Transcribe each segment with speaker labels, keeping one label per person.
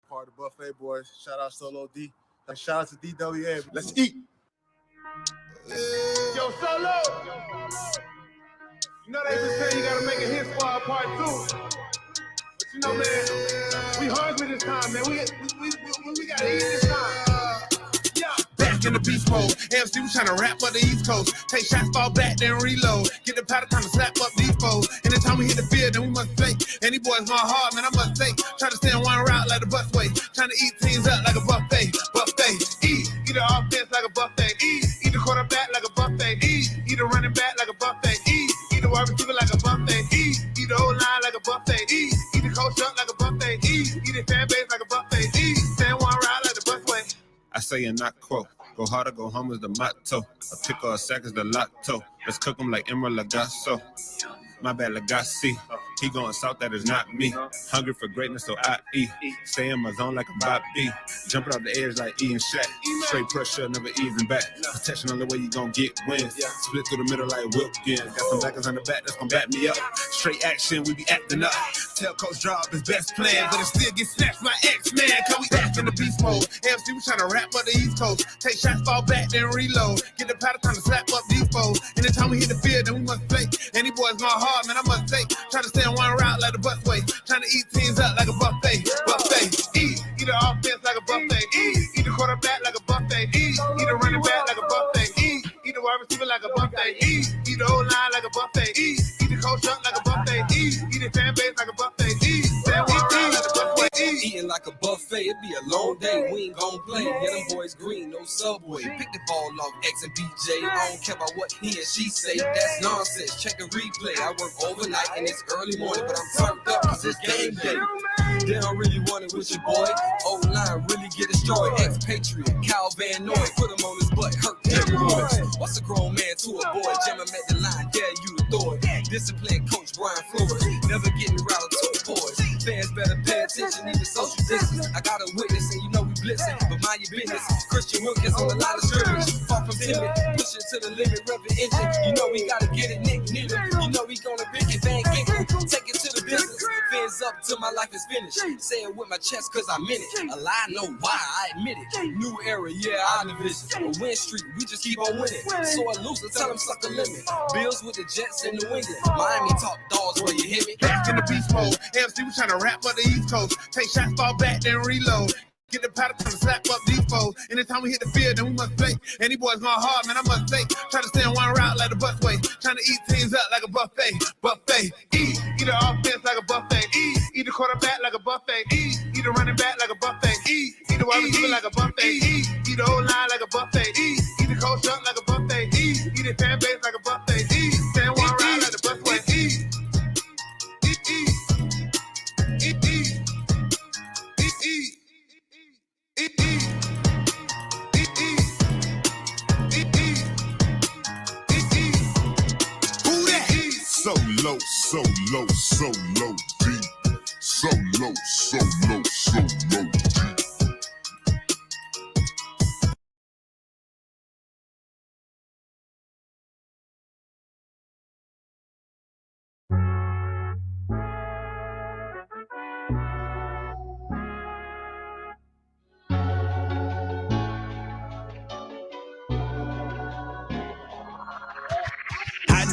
Speaker 1: Part of the Buffet Boys. Shout out Solo D. Shout out to DWA. Let's eat.
Speaker 2: Yo, Solo. You know they been saying you gotta make a hit squad part 2. But you know, man, we hungry this time, man. We gotta eat this time.
Speaker 3: Back in the beast mode, AFC was trying to rap up the East Coast. Take shots, fall back, then reload. Get the powder, time to slap up these foes. Anytime we hit the field, then we must play. Any boys going hard, man, I must say. Try to stay on one route like the busway. Trying to eat teams up like a buffet. Eat the offense like a buffet. Eat the quarterback like a buffet. Eat the running back like a buffet. Eat the wide receiver like a buffet. Eat the whole line like a buffet. Eat the coach up like a buffet. Eat the fan base like a buffet. Stay on one route like the busway.
Speaker 4: I say and not quote. Go hard or go home is the motto. A pick or a sack is the lotto. Let's cook them like Emerald Lagasso. My bad, Lagasse. He going south, that is not me. Hungry for greatness, so I eat. Stay in my zone like a Bobby. Jumping off the edge like E and Shaq. Straight pressure, never easing back. Protection on the way you gon' get wins. Split through the middle like Wilkins. Got some backers on the back that's gon' back me up. Straight action, we be acting up. Tell Coach Drop his best plan, but it still get snatched by X-Man. Cause we back in the beast mode. AFC was trying to rap up the East Coast. Take shots, fall back, then reload. Get the powder, time to slap up these foes. Anytime we hit the field, then we must play. Any boys going hard, man, I must say. Try to stay on one route like the busway. Trying to eat teams up like a buffet. Eat the offense like a buffet. Eat the quarterback like a buffet. Eat the running back like a buffet. Eat the wide receiver like a buffet. Eat the whole line like a buffet. Eat the coach up like a buffet. Eat the fan base like a buffet. Stay on one route like a buffet.
Speaker 5: Eating like a buffet, it be a long day, we ain't gon' play. Yeah, them boys green, no subway. Pick the ball off X and BJ. I don't care about what he and she say, that's nonsense. Check the replay. I work overnight and it's early morning, but I'm turned up cause it's game day. They don't really want it with your boy. Old line really get destroyed. Ex-Patriot, Cal Van Noy, put him on his butt, hurt everyone. What's a grown man to a boy? Jam him at the line, dare you to throw it. Disciplined coach Brian Flores, never getting routed to the boys. Fans better pay attention, even social distance. I got a witness and you know we blitzing, but mind your business. Christian Wilkins on the line of scrimmage. Far from timid, pushing to the limit, revving engine. You know we gotta get it, Nick Nitty. You know we gonna bring it, Van Ginkle. Take it to the business. Fins up till my life is finished. Say it with my chest cause I'm in it. A lie, no why, I admit it. New era, yeah, our division. A win streak, we just keep on winning. So I lose, tell them suck a limit. Bills with the Jets in New England. Miami top dogs where you hit me.
Speaker 3: Back in the beast mode. AFC was trying to rap up the East Coast. Take shots, fall back, then reload. Get the powder, time to slap up these foes. Anytime we hit the field, then we must play. Any boys going hard, man, I must say. Try to stay on one route like the busway. Trying to eat teams up like a buffet. Eat the offense like a buffet. Eat the quarterback like a buffet. Eat the running back like a buffet. Eat the wide receiver like a buffet. Eat the whole line like a buffet. Eat the coach up like a buffet. Eat the fan base like a buffet. Stay on one route like the busway.
Speaker 6: So low, so low, so low, deep. So low, so low, so low, deep.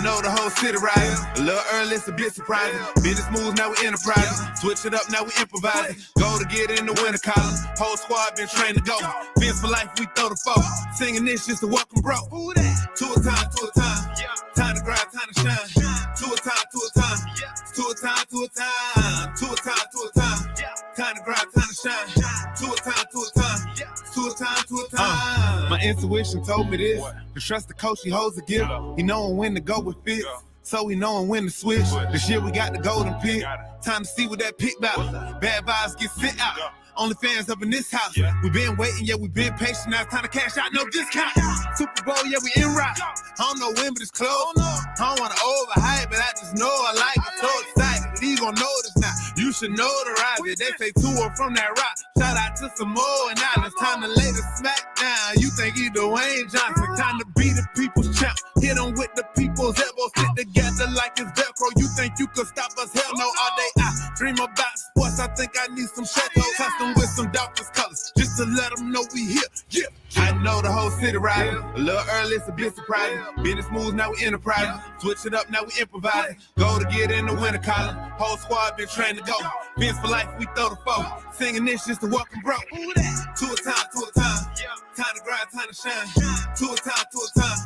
Speaker 3: Know the whole city riding. A little early, it's a bit surprising. Business moves, now we enterprising. Switch it up, now we improvising. Go to get in the winter column. Whole squad been trained to go. Fence for life, we throw the foe. Singing this just to welcome bro. To a time, to a time. Time to grind, time to shine. To a time, to a time. To a time, to a time. To a time, to a time. Time to grind, time to shine. To a time, to a time. To a time, to a time. My intuition told me this. To trust the coach, he holds a gift. He knowing when to go with fits. So we knowing when to switch. This year we got the golden pick. Time to see what that pick about. Bad vibes get sent out. Only fans up in this house. We been waiting, yeah, we been patient. Now it's time to cash out, no discount. Super Bowl, yeah, we in route. I don't know when, but it's close. I don't wanna overhype, but I just know I like it. So excited, you gon' notice now. You should notarize it. They say tour from that rock. Shout out to Samoa and Islands. Time to lay the smack down. You think you Dwayne Johnson? Time to be the people's champ. Hit them with the people's elbows. Sit together like it's Velcro. You think you could stop us? Hell no, all day I dream about sports. I think I need some shadows. Custom with some Dolphins colors, just to let them know we here. Yeah. I know the whole city riding. A little early, it's a bit surprising. Business moves, now we enterprising. Switch it up, now we improvising. Go to get in the winter column. Whole squad been trained to go. Vince for life, we throw the foe. Singing this just to welcome bro. To a time, to a time. Time to grind, time to shine. To a time, to a time.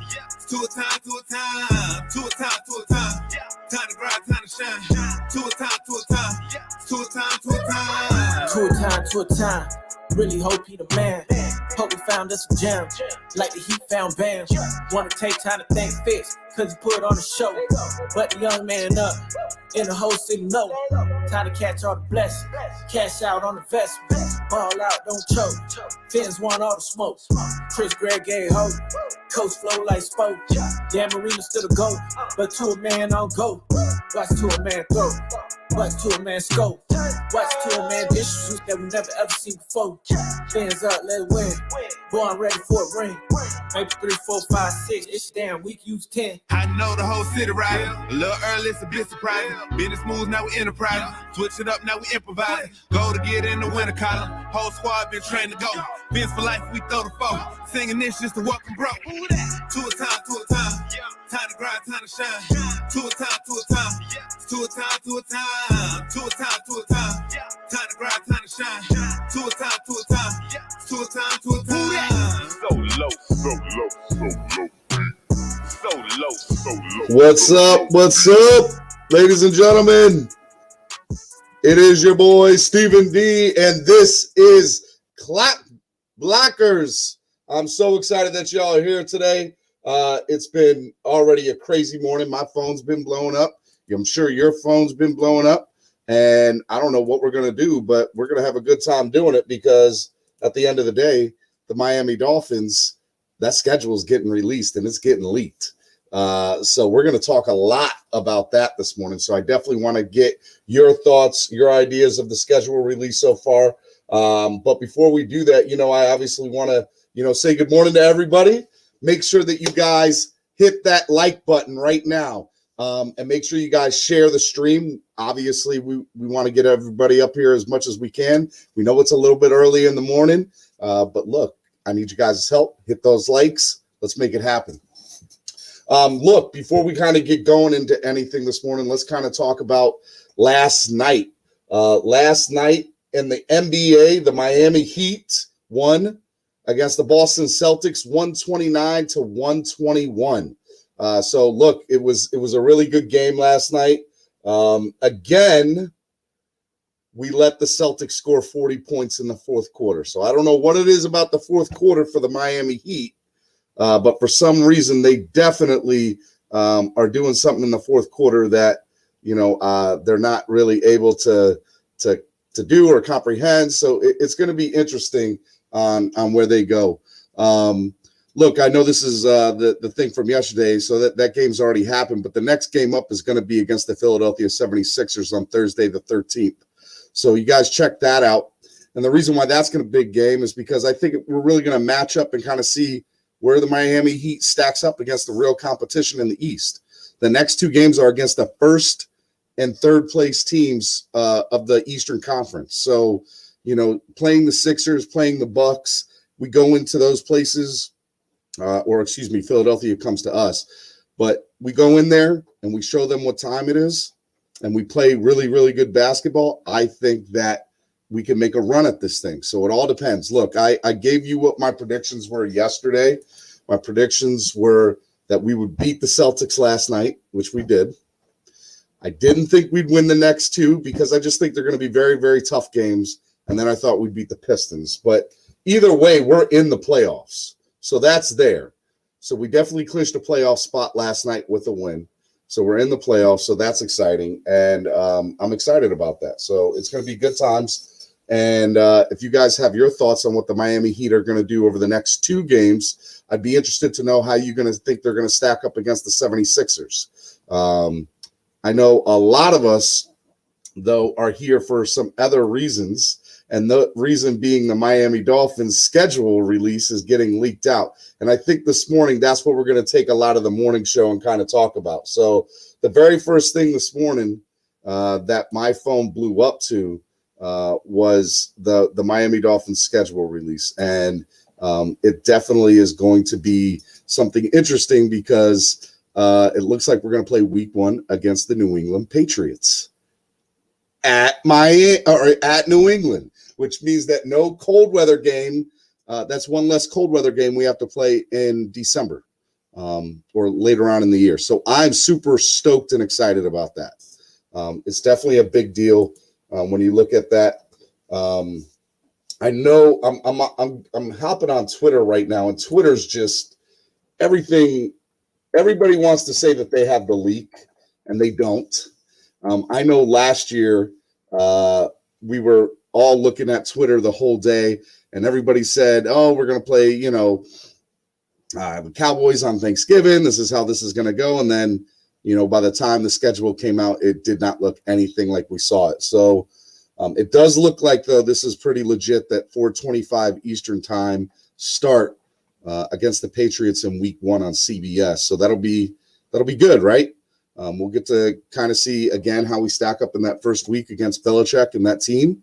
Speaker 3: To a time, to a time. To a time, to a time. Time to grind, time to shine. To a time, to a time. To a time, to a time.
Speaker 7: To a time, to a time. Really hope he the man. Hope we found us a gem. Like the Heat found Bam. Wanna take time to thank Fitz, cause he put on the show. But the young man up in the whole city know. Time to catch all the blessings. Cash out on the investment. Ball out, don't choke. Fins want all the smoke. Chris Gregg gave hope. Coach flow like spoke. Dan Marino still a GOAT. But to a man on go. Watch to a man throw. Watch to a man scope. Watch to a man dishes that we never ever seen before. Fins up, let it win. Born ready for a ring. Maybe 3, 4, 5, 6. It's damn week, use 10.
Speaker 3: I know the whole city riding. A little early, it's a bit surprising. Business moves, now we enterprising. Switch it up, now we improvising. Go to get in the winter column. Whole squad been trained to go. Vince for life, we throw the foe. Singing this just to welcome bro. To a time, to a time. Time to grind, time to shine. To a time, to a time. To a time, to a time. To a time, to a time. Time to grind, time to shine. To a time, to a time. To a time, to a time.
Speaker 6: So low, so low, so low. So low, so low.
Speaker 8: What's up? What's up, ladies and gentlemen? It is your boy Stephen D, and this is Clap Blackers. I'm so excited that y'all are here today. It's been already a crazy morning. My phone's been blowing up. I'm sure your phone's been blowing up, and I don't know what we're going to do, but we're going to have a good time doing it because at the end of the day, the Miami Dolphins, that schedule is getting released and it's getting leaked. So we're going to talk a lot about that this morning. So I definitely want to get your thoughts, your ideas of the schedule release so far. But before we do that, I obviously want to, say good morning to everybody. Make sure that you guys hit that like button right now. And make sure you guys share the stream. Obviously, we want to get everybody up here as much as we can. We know it's a little bit early in the morning, but look, I need you guys' help. Hit those likes. Let's make it happen. Look, before we kind of get going into anything this morning, let's kind of talk about last night. Last night in the NBA, the Miami Heat won against the Boston Celtics 129-121. So look, it was a really good game last night. Again, we let the Celtics score 40 points in the fourth quarter. So I don't know what it is about the fourth quarter for the Miami Heat, but for some reason they definitely are doing something in the fourth quarter that they're not really able to do or comprehend. So it's going to be interesting on where they go. Look, I know this is the thing from yesterday, so that game's already happened, but the next game up is going to be against the Philadelphia 76ers on Thursday the 13th. So you guys check that out. And the reason why that's going to be a big game is because I think we're really going to match up and kind of see where the Miami Heat stacks up against the real competition in the East. The next two games are against the first and third place teams of the Eastern Conference. So, playing the Sixers, playing the Bucks, we go into those places. Philadelphia comes to us, but we go in there and we show them what time it is and we play really, really good basketball. I think that we can make a run at this thing. So it all depends. Look, I gave you what my predictions were yesterday. My predictions were that we would beat the Celtics last night, which we did. I didn't think we'd win the next two because I just think they're going to be very, very tough games. And then I thought we'd beat the Pistons, but either way, we're in the playoffs. So that's there. So we definitely clinched a playoff spot last night with a win. So we're in the playoffs. So that's exciting. And I'm excited about that. So it's going to be good times. And if you guys have your thoughts on what the Miami Heat are going to do over the next two games, I'd be interested to know how you're going to think they're going to stack up against the 76ers. I know a lot of us, though, are here for some other reasons. And the reason being the Miami Dolphins schedule release is getting leaked out. And I think this morning, that's what we're going to take a lot of the morning show and kind of talk about. So the very first thing this morning that my phone blew up to was the Miami Dolphins schedule release. And it definitely is going to be something interesting because it looks like we're going to play week 1 against the New England Patriots at New England, which means that no cold weather game. That's one less cold weather game we have to play in December or later on in the year. So I'm super stoked and excited about that. It's definitely a big deal when you look at that. I know I'm hopping on Twitter right now, and Twitter's just everything. Everybody wants to say that they have the leak, and they don't. I know last year we were all looking at Twitter the whole day, and everybody said, "Oh, we're going to play, the Cowboys on Thanksgiving. This is how this is going to go." And then, by the time the schedule came out, it did not look anything like we saw it. So it does look like, though, this is pretty legit that 4:25 Eastern time start against the Patriots in week 1 on CBS. So that'll be good, right? We'll get to kind of see again how we stack up in that first week against Belichick and that team.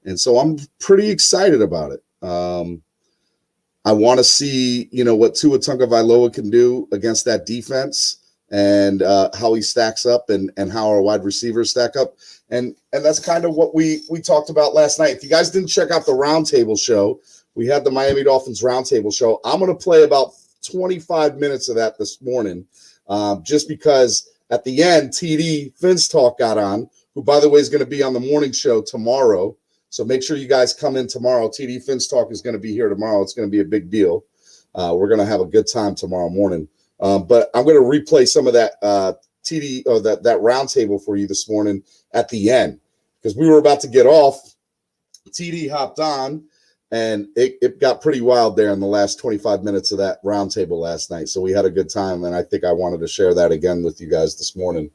Speaker 8: And so I'm pretty excited about it. I want to see, what Tua Tagovailoa can do against that defense and how he stacks up and how our wide receivers stack up. And that's kind of what we talked about last night. If you guys didn't check out the roundtable show, we had the Miami Dolphins roundtable show. I'm going to play about 25 minutes of that this morning just because at the end, TD Finstock got on, who, by the way, is going to be on the morning show tomorrow. So make sure you guys come in tomorrow. TD Finstock is going to be here tomorrow. It's going to be a big deal. We're going to have a good time tomorrow morning. But I'm going to replay some of that TD or that roundtable for you this morning at the end because we were about to get off. TD hopped on, and it got pretty wild there in the last 25 minutes of that roundtable last night. So we had a good time, and I think I wanted to share that again with you guys this morning.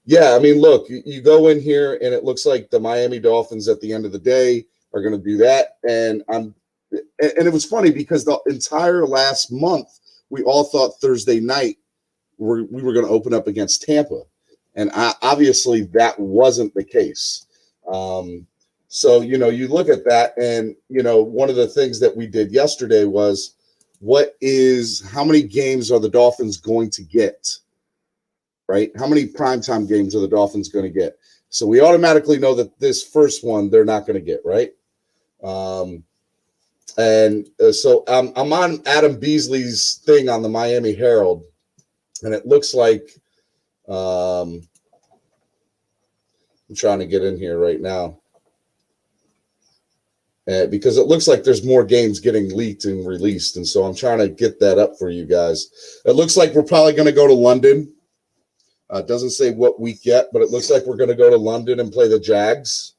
Speaker 8: Yeah, I mean, look, you go in here, and it looks like the Miami Dolphins at the end of the day are going to do that. And it was funny because the entire last month, we all thought Thursday night we were going to open up against Tampa. And obviously that wasn't the case. So, you look at that and, one of the things that we did yesterday was how many games are the Dolphins going to get, right? How many primetime games are the Dolphins going to get? So we automatically know that this first one, they're not going to get, right? So I'm on Adam Beasley's thing on the Miami Herald, and it looks like I'm trying to get in here right now because it looks like there's more games getting leaked and released, and so I'm trying to get that up for you guys. It looks like we're probably going to go to London. It doesn't say what week yet, but it looks like we're going to go to London and play the Jags.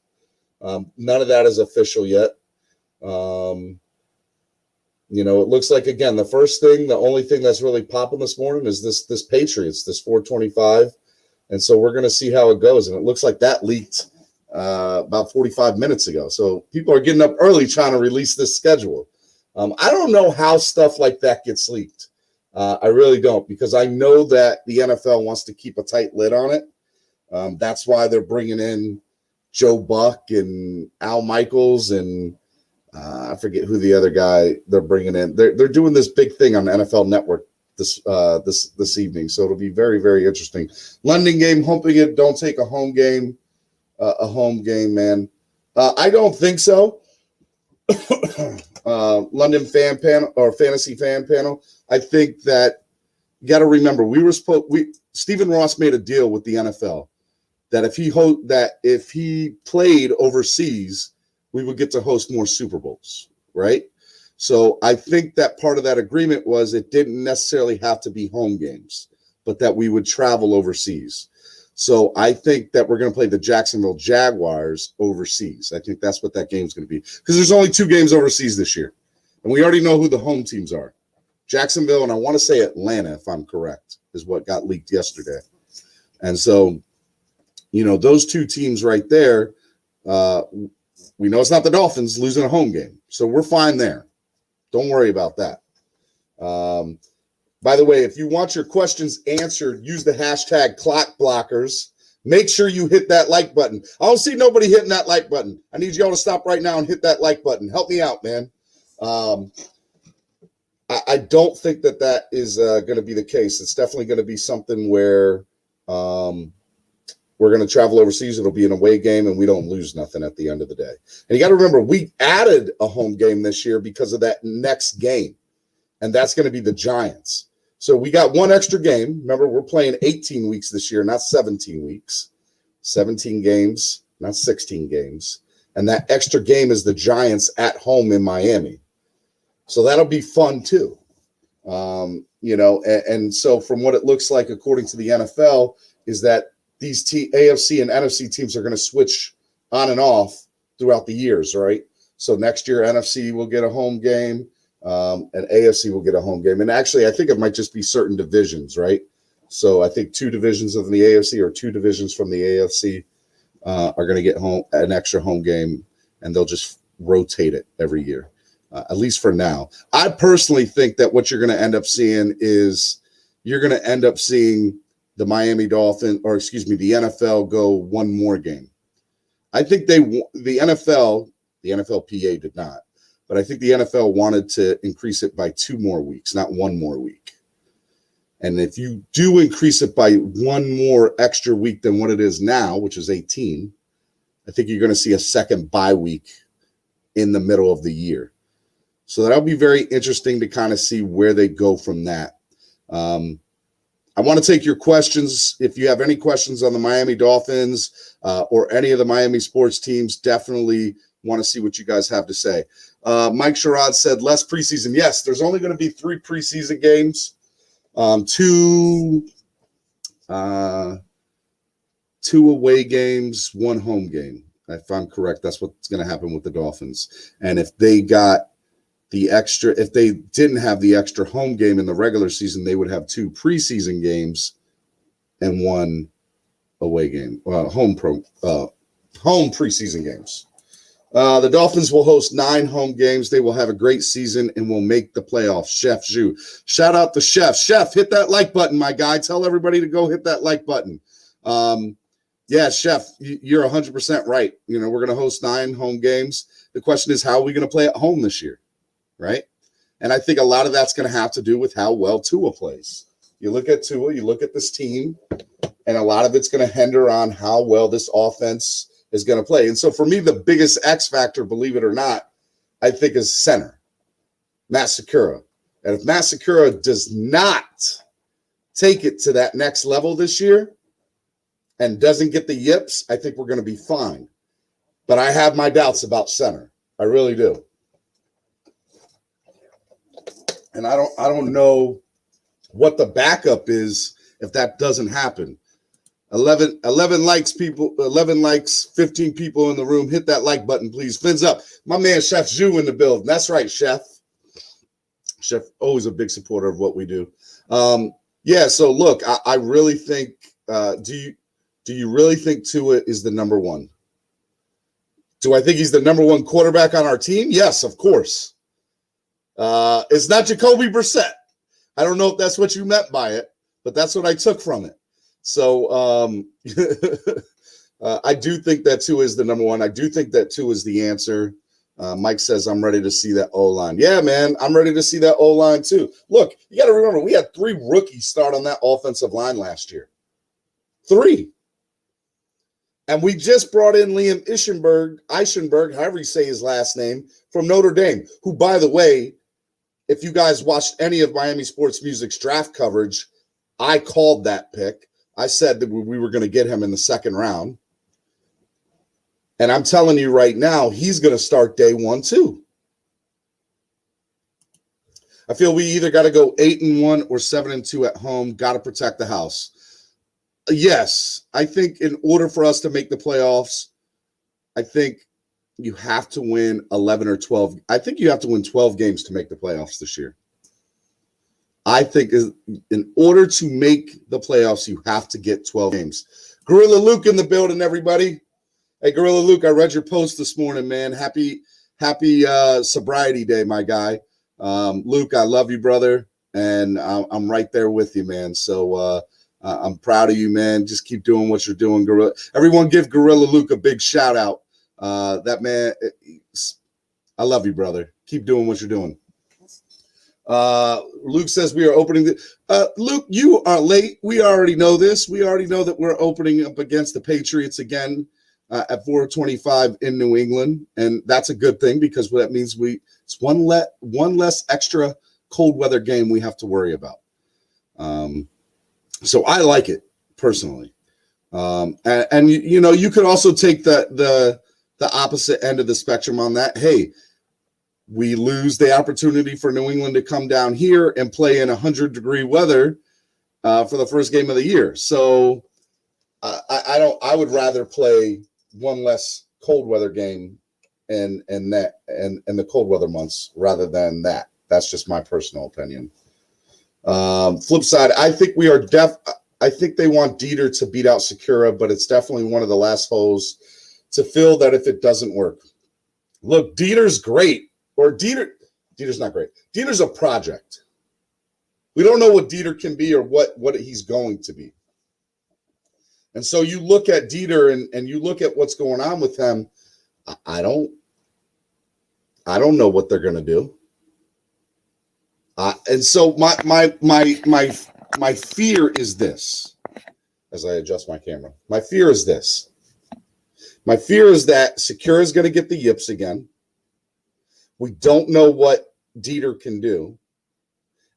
Speaker 8: None of that is official yet. It looks like, again, the only thing that's really popping this morning is this Patriots, this 4:25. And so we're going to see how it goes. And it looks like that leaked about 45 minutes ago. So people are getting up early trying to release this schedule. I don't know how stuff like that gets leaked. I really don't, because I know that the NFL wants to keep a tight lid on it. That's why they're bringing in Joe Buck and Al Michaels and I forget who the other guy they're bringing in. They're doing this big thing on the NFL Network this evening, so it'll be very, very interesting. London game, hoping it don't take a home game, man. I don't think so. London fan panel or fantasy fan panel. I think that you got to remember Stephen Ross made a deal with the NFL that if he played overseas, we would get to host more Super Bowls, right? So I think that part of that agreement was it didn't necessarily have to be home games, but that we would travel overseas. So I think that we're going to play the Jacksonville Jaguars overseas. I think that's what that game's going to be, because there's only 2 games overseas this year, and we already know who the home teams are. Jacksonville, and I want to say Atlanta, if I'm correct, is what got leaked yesterday. And so, those 2 teams right there, we know it's not the Dolphins losing a home game, so we're fine there. Don't worry about that. By the way, if you want your questions answered, use the hashtag ClockBlockers. Make sure you hit that like button. I don't see nobody hitting that like button. I need y'all to stop right now and hit that like button. Help me out, man. I don't think that is going to be the case. It's definitely going to be something where we're going to travel overseas. It'll be an away game, and we don't lose nothing at the end of the day. And you got to remember, we added a home game this year because of that next game, and that's going to be the Giants. So we got one extra game. Remember, we're playing 18 weeks this year, not 17 weeks. 17 games, not 16 games. And that extra game is the Giants at home in Miami. So that'll be fun too. And so from what it looks like, according to the NFL, is that these AFC and NFC teams are going to switch on and off throughout the years, right? So next year, NFC will get a home game, and AFC will get a home game. And actually, I think it might just be certain divisions, right? So I think 2 divisions of the AFC or 2 divisions from the AFC are going to get an extra home game, and they'll just rotate it every year, at least for now. I personally think that what you're going to end up seeing is you're going to end up seeing the Miami Dolphins, or excuse me, the NFL go one more game. I think the NFLPA did not, but I think the NFL wanted to increase it by 2 more weeks, not 1 more week. And if you do increase it by 1 more extra week than what it is now, which is 18, I think you're going to see a second bye week in the middle of the year. So that'll be very interesting to kind of see where they go from that. I want to take your questions. If you have any questions on the Miami Dolphins or any of the Miami sports teams, definitely want to see what you guys have to say. Mike Sherrod said less preseason. Yes, there's only going to be 3 preseason games, 2 away games, 1 home game. If I'm correct, that's what's going to happen with the Dolphins. And if they got if they didn't have the extra home game in the regular season, they would have 2 preseason games and 1 away game, home preseason games. The Dolphins will host 9 home games. They will have a great season and will make the playoffs. Chef Zhu. Shout out to Chef. Chef, hit that like button, my guy. Tell everybody to go hit that like button. Yeah, Chef, you're 100% right. We're going to host 9 home games. The question is, how are we going to play at home this year? Right? And I think a lot of that's going to have to do with how well Tua plays. You look at Tua, you look at this team, and a lot of it's going to hinder on how well this offense is going to play. And so for me, the biggest X factor, believe it or not, I think is center, Matt Sakura. And if Matt Sakura does not take it to that next level this year and doesn't get the yips, I think we're going to be fine. But I have my doubts about center. I really do. And I don't know what the backup is if that doesn't happen. 11 likes, people. 11 likes, 15 people in the room. Hit that like button, please. Fins up. My man, Chef Zhu in the building. That's right, Chef. Chef, always a big supporter of what we do. Yeah, so look, I really think, do you really think Tua is the number 1? Do I think he's the number 1 quarterback on our team? Yes, of course. It's not Jacoby Brissett. I don't know if that's what you meant by it, but that's what I took from it. So I do think that Tua is the number 1. I do think that Tua is the answer. Mike says, I'm ready to see that O-line. Yeah, man, I'm ready to see that O-line too. Look, you got to remember, we had 3 rookies start on that offensive line last year. 3. And we just brought in Liam Eichenberg, however you say his last name, from Notre Dame, who, by the way, if you guys watched any of Miami Sports Music's draft coverage, I called that pick. I said that we were going to get him in the 2nd round. And I'm telling you right now, he's going to start day 1 too. I feel we either got to go 8-1 or 7-2 at home. Got to protect the house. Yes, I think in order for us to make the playoffs, I think you have to win 11 or 12. I think you have to win 12 games to make the playoffs this year. I think in order to make the playoffs, you have to get 12 games. Gorilla Luke in the building, everybody. Hey, Gorilla Luke, I read your post this morning, man. Happy sobriety day, my guy. Luke, I love you, brother, and I'm right there with you, man. So I'm proud of you, man. Just keep doing what you're doing, Gorilla. Everyone give Gorilla Luke a big shout out. That man, I love you, brother. Keep doing what you're doing. Luke says we are opening Luke, you are late. We already know this. We already know that we're opening up against the Patriots again at 4:25 in New England, and that's a good thing because that means it's one less extra cold weather game we have to worry about. So I like it personally. And you know, you could also take the opposite end of the spectrum on that. Hey, we lose the opportunity for New England to come down here and play in 100-degree weather for the first game of the year. So I would rather play one less cold weather game and the cold weather months rather than that. That's just my personal opinion. Flip side, I think I think they want Dieter to beat out Sakura, but it's definitely one of the last holes to fill that if it doesn't work. Look, Dieter's great. Or Dieter's not great. Dieter's a project. We don't know what Dieter can be or what he's going to be. And so you look at Dieter and you look at what's going on with him. I don't know what they're going to do. And so my fear is this, as I adjust my camera. My fear is this. My fear is that Sakura is going to get the yips again. We don't know what Dieter can do.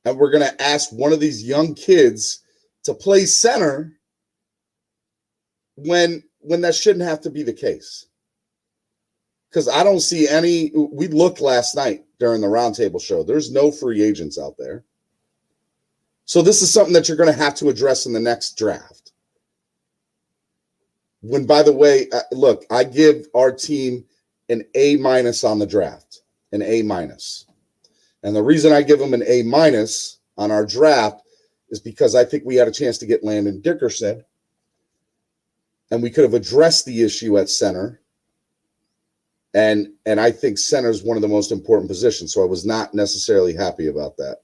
Speaker 8: And we're going to ask one of these young kids to play center when that shouldn't have to be the case. Because I don't see any. We looked last night during the roundtable show. There's no free agents out there. So this is something that you're going to have to address in the next draft. When, by the way, look, I give our team an A- on the draft. An A-. And the reason I give them an A- on our draft is because I think we had a chance to get Landon Dickerson. And we could have addressed the issue at center. And I think center is one of the most important positions. So I was not necessarily happy about that.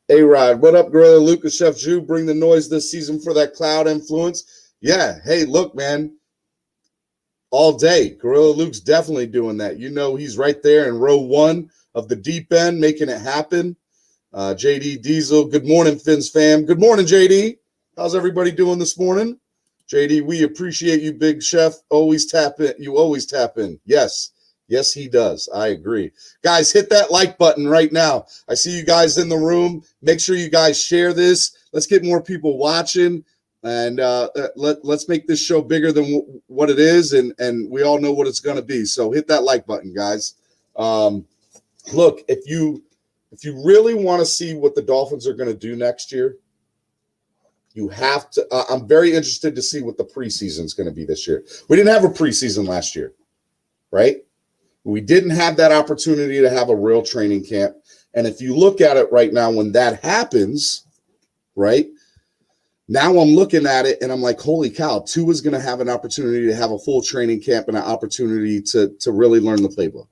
Speaker 8: A-Rod, what up, Gorilla? Lucas, Chef Jew, bring the noise this season for that cloud influence. Yeah, hey, look, man. All day. Gorilla Luke's definitely doing that. You know, he's right there in row 1 of the deep end, making it happen. JD Diesel, good morning, Fins fam. Good morning, JD. How's everybody doing this morning? JD, we appreciate you, Big Chef. Always tap in. You always tap in. Yes. Yes, he does. I agree. Guys, hit that like button right now. I see you guys in the room. Make sure you guys share this. Let's get more people watching. And let's make this show bigger than what it is, and we all know what it's going to be. So hit that like button, guys. Look, if you really want to see what the Dolphins are going to do next year, you have to. I'm very interested to see what the preseason is going to be this year. We didn't have a preseason last year, right? We didn't have that opportunity to have a real training camp. And if you look at it right now, when that happens, right? Now I'm looking at it and I'm like, holy cow, Tua's going to have an opportunity to have a full training camp and an opportunity to really learn the playbook.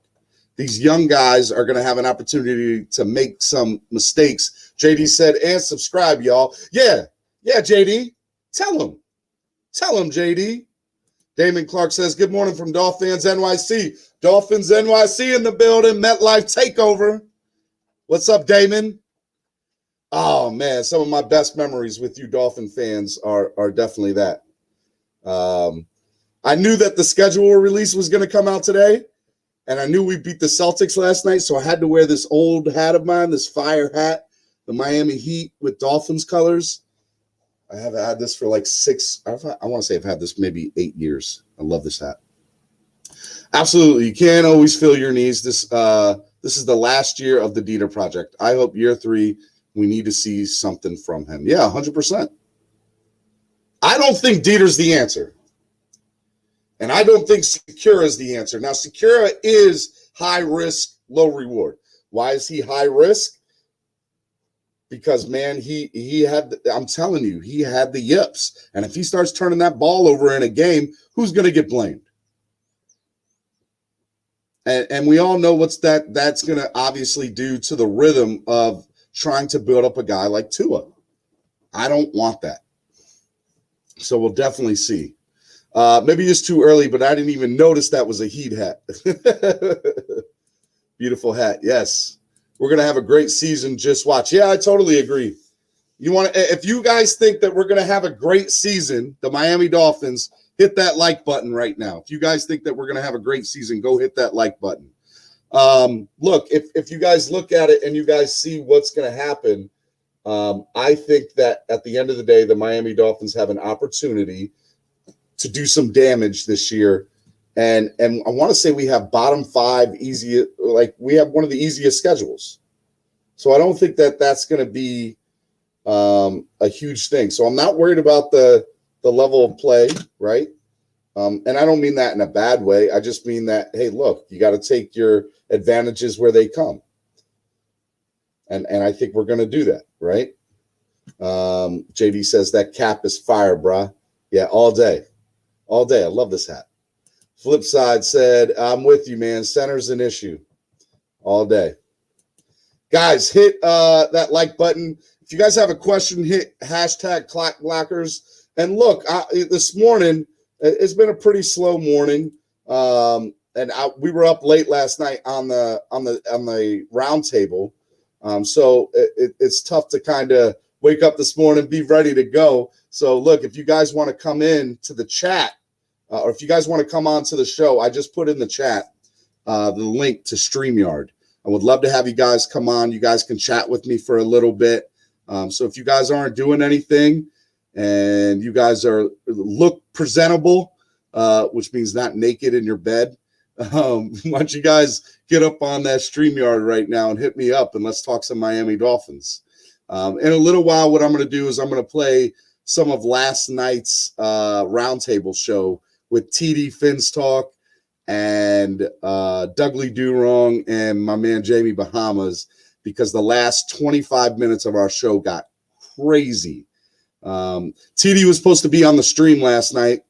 Speaker 8: These young guys are going to have an opportunity to make some mistakes. JD said, and subscribe, y'all. Yeah, JD. Tell him, JD. Damon Clark says, good morning from Dolphins NYC. Dolphins NYC in the building. MetLife takeover. What's up, Damon? Oh, man, some of my best memories with you Dolphin fans are definitely that. I knew that the schedule release was going to come out today, and I knew we beat the Celtics last night, so I had to wear this old hat of mine, this fire hat, the Miami Heat with Dolphins colors. I have had this for like I want to say I've had this maybe 8 years. I love this hat. Absolutely. You can't always feel your needs. This is the last year of the Dieter project. I hope year 3 we need to see something from him. Yeah, 100%. I don't think Dieter's the answer. And I don't think Sakura is the answer. Now, Sakura is high risk, low reward. Why is he high risk? Because, man, he had, I'm telling you, he had the yips. And if he starts turning that ball over in a game, who's going to get blamed? And we all know that's going to obviously do to the rhythm of trying to build up a guy like Tua. I don't want that. So we'll definitely see. Maybe it's too early, but I didn't even notice that was a Heat hat. Beautiful hat. Yes. We're going to have a great season. Just watch. Yeah, I totally agree. If you guys think that we're going to have a great season, the Miami Dolphins, hit that like button right now. If you guys think that we're going to have a great season, go hit that like button. Look, if you guys look at it and you guys see what's going to happen, I think that at the end of the day, the Miami Dolphins have an opportunity to do some damage this year. And I want to say we have bottom 5 easy, like we have one of the easiest schedules. So I don't think that that's going to be a huge thing. So I'm not worried about the level of play, right? And I don't mean that in a bad way. I just mean that, hey, look, you got to take your advantages where they come. And I think we're going to do that, right? JD says that cap is fire, bruh. Yeah, all day. All day. I love this hat. Flipside said, I'm with you, man. Center's an issue. All day. Guys, hit that like button. If you guys have a question, hit hashtag Clackblackers. And look, this morning, it's been a pretty slow morning. We were up late last night on the round table. So it's tough to kind of wake up this morning, be ready to go. So look, if you guys want to come in to the chat, or if you guys want to come on to the show, I just put in the chat the link to StreamYard. I would love to have you guys come on. You guys can chat with me for a little bit. So if you guys aren't doing anything and you guys look presentable, which means not naked in your bed, why don't you guys get up on that StreamYard right now and hit me up and let's talk some Miami Dolphins. In a little while, what I'm going to do is I'm going to play some of last night's roundtable show with TD Finstock and Dougley Durong and my man Jamie Bahamas, because the last 25 minutes of our show got crazy. TD was supposed to be on the stream last night.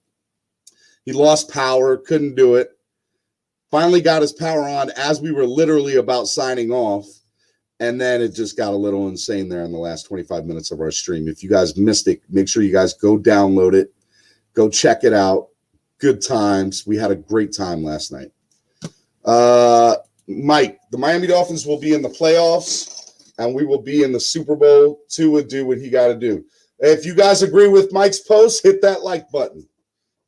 Speaker 8: He lost power, couldn't do it. Finally got his power on as we were literally about signing off. And then it just got a little insane there in the last 25 minutes of our stream. If you guys missed it, make sure you guys go download it. Go check it out. Good times. We had a great time last night. Mike, the Miami Dolphins will be in the playoffs, and we will be in the Super Bowl. Tua do what he got to do. If you guys agree with Mike's post, hit that like button.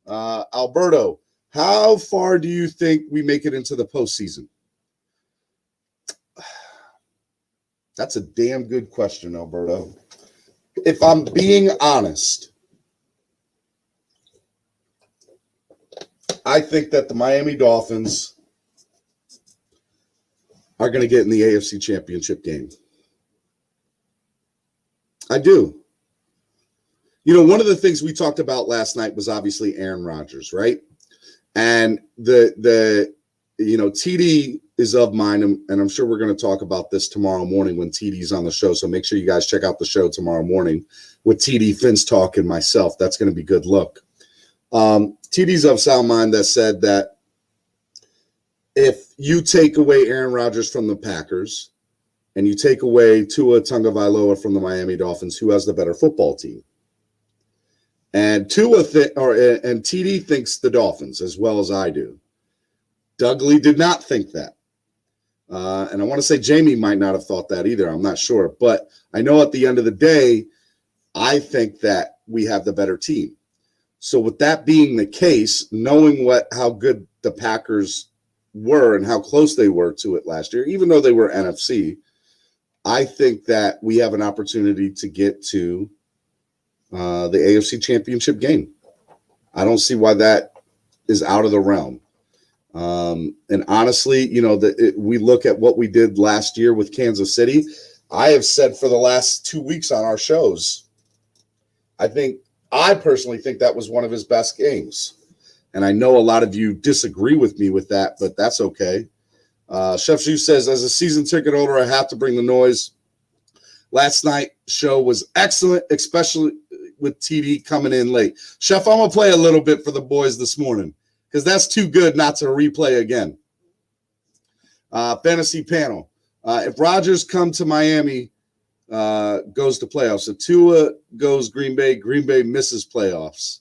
Speaker 8: Alberto, how far do you think we make it into the postseason? That's a damn good question, Alberto. If I'm being honest, I think that the Miami Dolphins are going to get in the AFC Championship game. I do. You know, one of the things we talked about last night was obviously Aaron Rodgers, right? And TD is of mine, and I'm sure we're going to talk about this tomorrow morning when TD's on the show. So make sure you guys check out the show tomorrow morning with TD Finstock and myself. That's going to be good look. TD's of sound mind that said that if you take away Aaron Rodgers from the Packers and you take away Tua Tagovailoa from the Miami Dolphins, who has the better football team? And and TD thinks the Dolphins as well as I do. Dougley did not think that. And I want to say Jamie might not have thought that either. I'm not sure. But I know at the end of the day, I think that we have the better team. So with that being the case, knowing how good the Packers were and how close they were to it last year, even though they were NFC, I think that we have an opportunity to get to the AFC Championship game. I don't see why that is out of the realm. And honestly, we look at what we did last year with Kansas City. I have said for the last 2 weeks on our shows, I personally think that was one of his best games. And I know a lot of you disagree with me with that, but that's okay. Chef Shu says, as a season ticket holder, I have to bring the noise. Last night's show was excellent, especially with TD coming in late. Chef, I'm going to play a little bit for the boys this morning because that's too good not to replay again. Fantasy panel. If Rodgers come to Miami, goes to playoffs. So Tua goes Green Bay. Green Bay misses playoffs.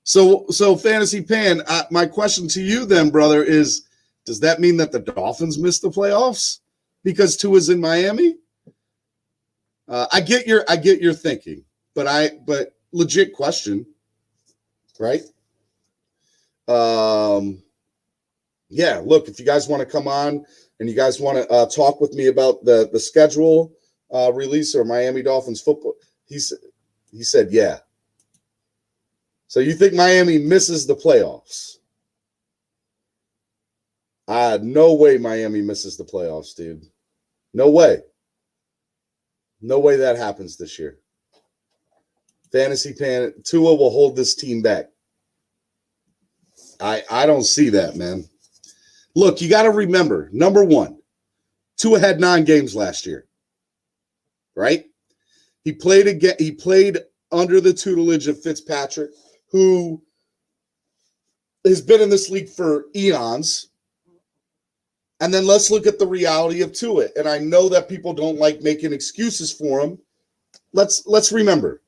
Speaker 8: So Fantasy Pan, my question to you then, brother, is does that mean that the Dolphins missed the playoffs because Tua's in Miami? I get your thinking, but legit question, right? Yeah, look, if you guys want to come on and you guys want to talk with me about the schedule release or Miami Dolphins football, he said, yeah. So you think Miami misses the playoffs? No way Miami misses the playoffs, dude. No way. No way that happens this year. Fantasy Pan, Tua will hold this team back. I don't see that, man. Look, you got to remember, number one, Tua had 9 games last year, right? He played under the tutelage of Fitzpatrick, who has been in this league for eons. And then let's look at the reality of Tua. And I know that people don't like making excuses for him. Let's remember,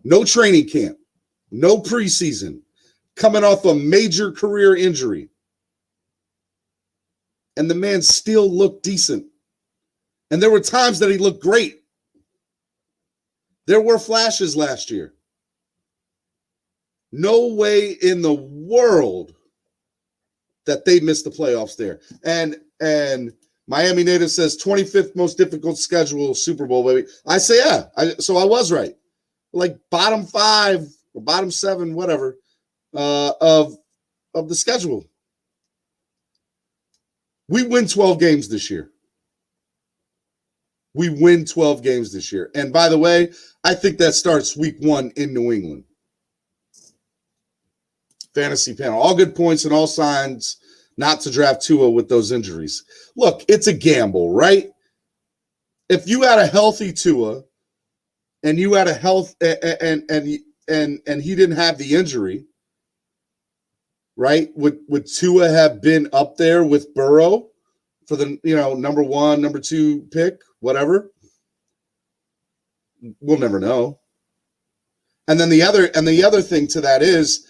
Speaker 8: no training camp, no preseason, coming off a major career injury. And the man still looked decent. And there were times that he looked great. There were flashes last year. No way in the world that they missed the playoffs there. And Miami Native says 25th most difficult schedule Super Bowl, baby. I say, yeah. So I was right. Like bottom 5 or bottom 7, whatever, of the schedule. We win 12 games this year. We win 12 games this year. And by the way, I think that starts week 1 in New England. Fantasy panel. All good points and all signs not to draft Tua with those injuries. Look, it's a gamble, right? If you had a healthy Tua and you had a health and he didn't have the injury, right? Would Tua have been up there with Burrow for the number 1, number 2 pick, whatever? We'll never know. And then the other thing to that is,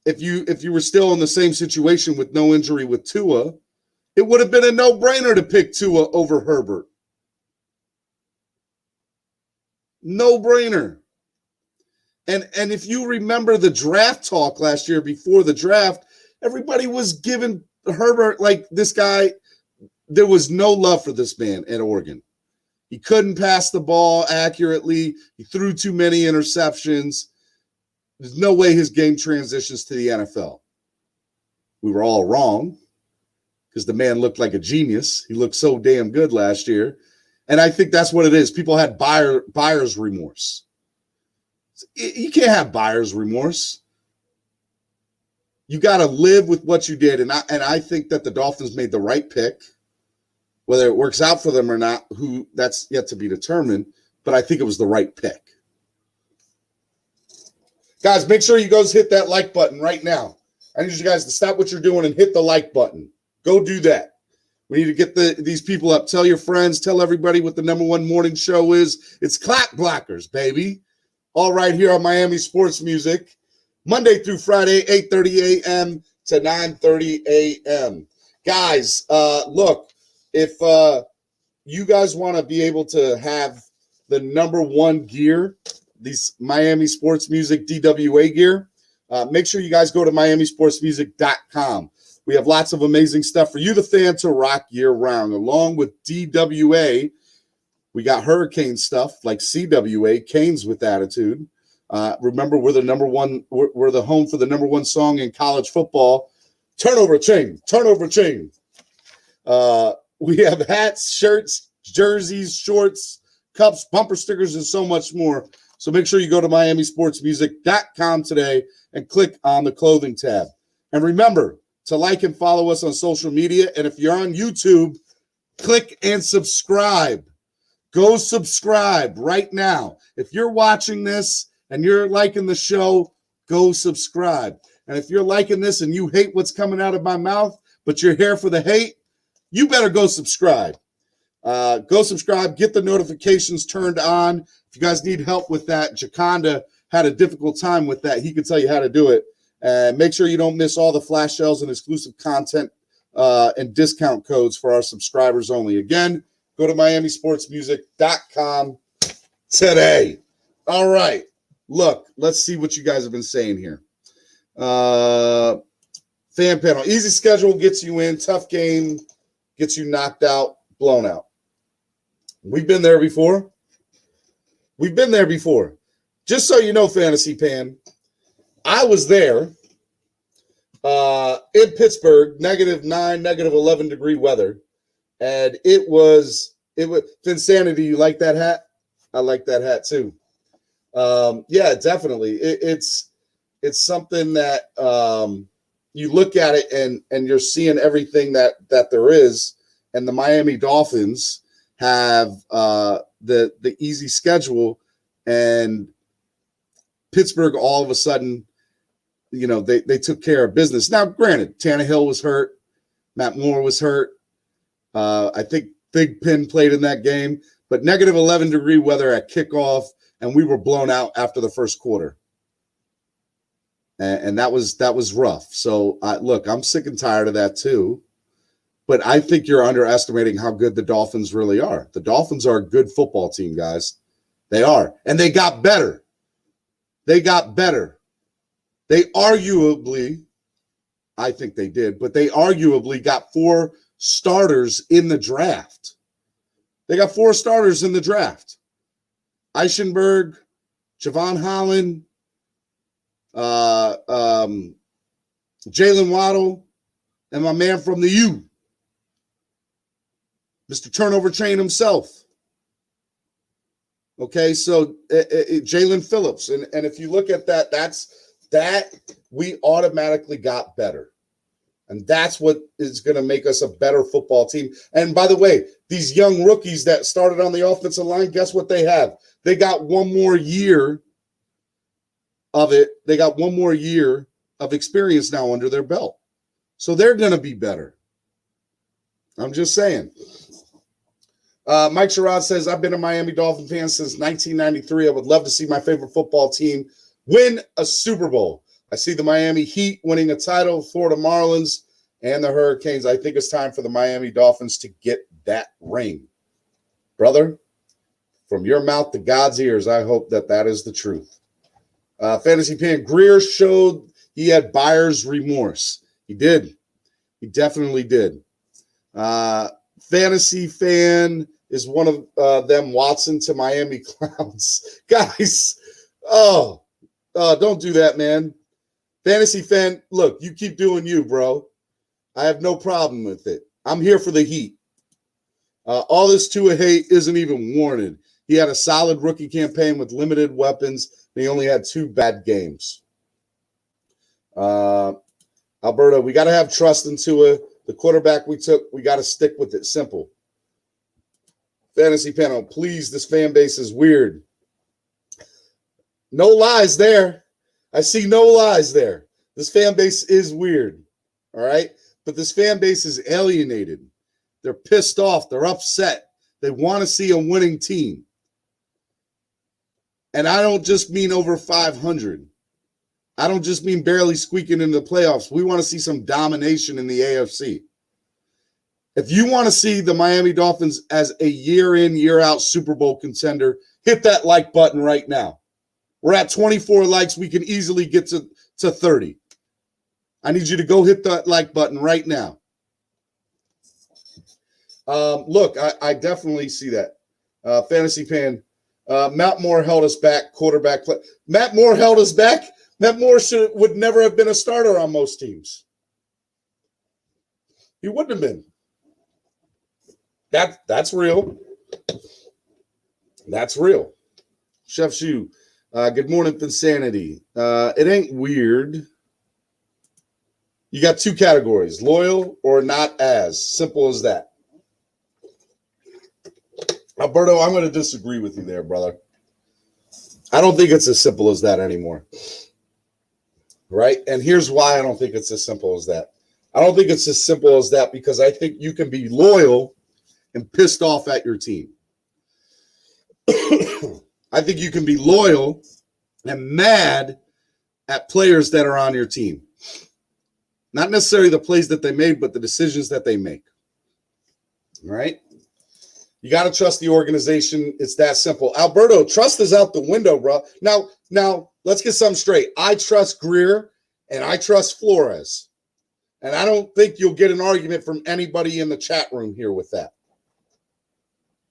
Speaker 8: if you were still in the same situation with no injury with Tua, it would have been a no-brainer to pick Tua over Herbert. No-brainer. And if you remember the draft talk last year before the draft, everybody was giving Herbert like this guy. There was no love for this man at Oregon. He couldn't pass the ball accurately. He threw too many interceptions. There's no way his game transitions to the NFL. We were all wrong because the man looked like a genius. He looked so damn good last year. And I think that's what it is. People had buyer's remorse. You can't have buyer's remorse. You got to live with what you did. And I think that the Dolphins made the right pick. Whether it works out for them or not, that's yet to be determined. But I think it was the right pick. Guys, make sure you guys hit that like button right now. I need you guys to stop what you're doing and hit the like button. Go do that. We need to get these people up. Tell your friends. Tell everybody what the number 1 morning show is. It's Clap Blackers, baby. All right here on Miami Sports Music. Monday through Friday, 8:30 a.m. to 9:30 a.m. Guys, look, if you guys want to be able to have the number 1 gear, these Miami Sports Music DWA gear, make sure you guys go to miamisportsmusic.com. We have lots of amazing stuff for you, the fan, to rock year-round. Along with DWA, we got Hurricane stuff like CWA, Canes with Attitude. Remember, we're the home for the number 1 song in college football, Turnover Chain, Turnover Chain. We have hats, shirts, jerseys, shorts, cups, bumper stickers, and so much more. So make sure you go to miamisportsmusic.com today and click on the clothing tab. And remember to like and follow us on social media. And if you're on YouTube, click and subscribe. Go subscribe right now. If you're watching this and you're liking the show, go subscribe. And if you're liking this and you hate what's coming out of my mouth, but you're here for the hate, you better go subscribe. Go subscribe, get the notifications turned on. If you guys need help with that, Jaconda had a difficult time with that. He can tell you how to do it. And make sure you don't miss all the flash sales and exclusive content and discount codes for our subscribers only. Again, go to MiamiSportsMusic.com today. All right. Look, let's see what you guys have been saying here. Fan panel. Easy schedule gets you in. Tough game gets you knocked out, blown out. We've been there before. Just so you know, Fantasy Pan, I was there in Pittsburgh, -9, -11 degree weather. And it was Insanity. You like that hat? I like that hat too. Yeah, definitely. It's something that you look at it and you're seeing everything that there is. And the Miami Dolphins have the easy schedule, and Pittsburgh all of a sudden, they took care of business. Now, granted, Tannehill was hurt, Matt Moore was hurt. I think Big Pin played in that game, but -11 degree weather at kickoff, and we were blown out after the first quarter. And that was rough. So, look, I'm sick and tired of that too. But I think you're underestimating how good the Dolphins really are. The Dolphins are a good football team, guys. They are. And they got better. They arguably, I think they did, but they arguably got 4 starters in the draft. Eichenberg, Javon Holland, Jalen Waddle, and my man from the U, Mr. Turnover Train himself. Okay, so Jalen Phillips. And if you look at that we automatically got better. And that's what is going to make us a better football team. And by the way, these young rookies that started on the offensive line, guess what they have? They got one more year of it. They got one more year of experience now under their belt. So they're going to be better. I'm just saying. Mike Sherrod says, I've been a Miami Dolphin fan since 1993. I would love to see my favorite football team win a Super Bowl. I see the Miami Heat winning a title, Florida Marlins, and the Hurricanes. I think it's time for the Miami Dolphins to get that ring. Brother, from your mouth to God's ears, I hope that is the truth. Fantasy Pan, Greer showed he had buyer's remorse. He did. He definitely did. Fantasy Fan is one of them Watson to Miami Clowns. Guys, don't do that, man. Fantasy Fan, look, you keep doing you, bro. I have no problem with it. I'm here for the Heat. All this Tua hate isn't even warranted. He had a solid rookie campaign with limited weapons, and he only had 2 bad games. Alberto, we got to have trust in Tua. The quarterback we took, we got to stick with it. Simple. Fantasy Panel, please, this fan base is weird. No lies there. I see no lies there. This fan base is weird, all right? But this fan base is alienated. They're pissed off. They're upset. They want to see a winning team. And I don't just mean over 500. I don't just mean barely squeaking into the playoffs. We want to see some domination in the AFC. If you want to see the Miami Dolphins as a year-in, year-out Super Bowl contender, hit that like button right now. We're at 24 likes. We can easily get to 30. I need you to go hit that like button right now. Look, I definitely see that. Fantasy Pan, Matt Moore held us back, quarterback play. Matt Moore held us back. Matt Moore would never have been a starter on most teams. He wouldn't have been. That's real. That's real. Chef Shoe, good morning, Insanity. It ain't weird. You got 2 categories, loyal or not as. Simple as that. Alberto, I'm going to disagree with you there, brother. I don't think it's as simple as that anymore. Right? And here's why I don't think it's as simple as that. I don't think it's as simple as that because I think you can be loyal and pissed off at your team. I think you can be loyal and mad at players that are on your team. Not necessarily the plays that they made, but the decisions that they make. All right? You got to trust the organization. It's that simple. Alberto, trust is out the window, bro. Now, let's get something straight. I trust Greer and I trust Flores. And I don't think you'll get an argument from anybody in the chat room here with that.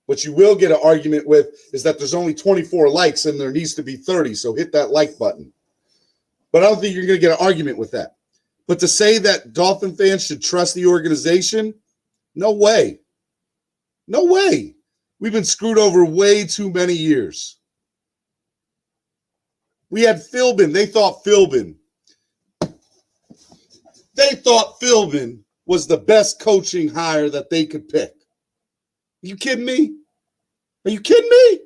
Speaker 8: What you will get an argument with is that there's only 24 likes and there needs to be 30, so hit that like button. But I don't think you're going to get an argument with that. But to say that Dolphin fans should trust the organization, no way. No way. We've been screwed over way too many years. We had Philbin. They thought Philbin was the best coaching hire that they could pick. Are you kidding me? Are you kidding me?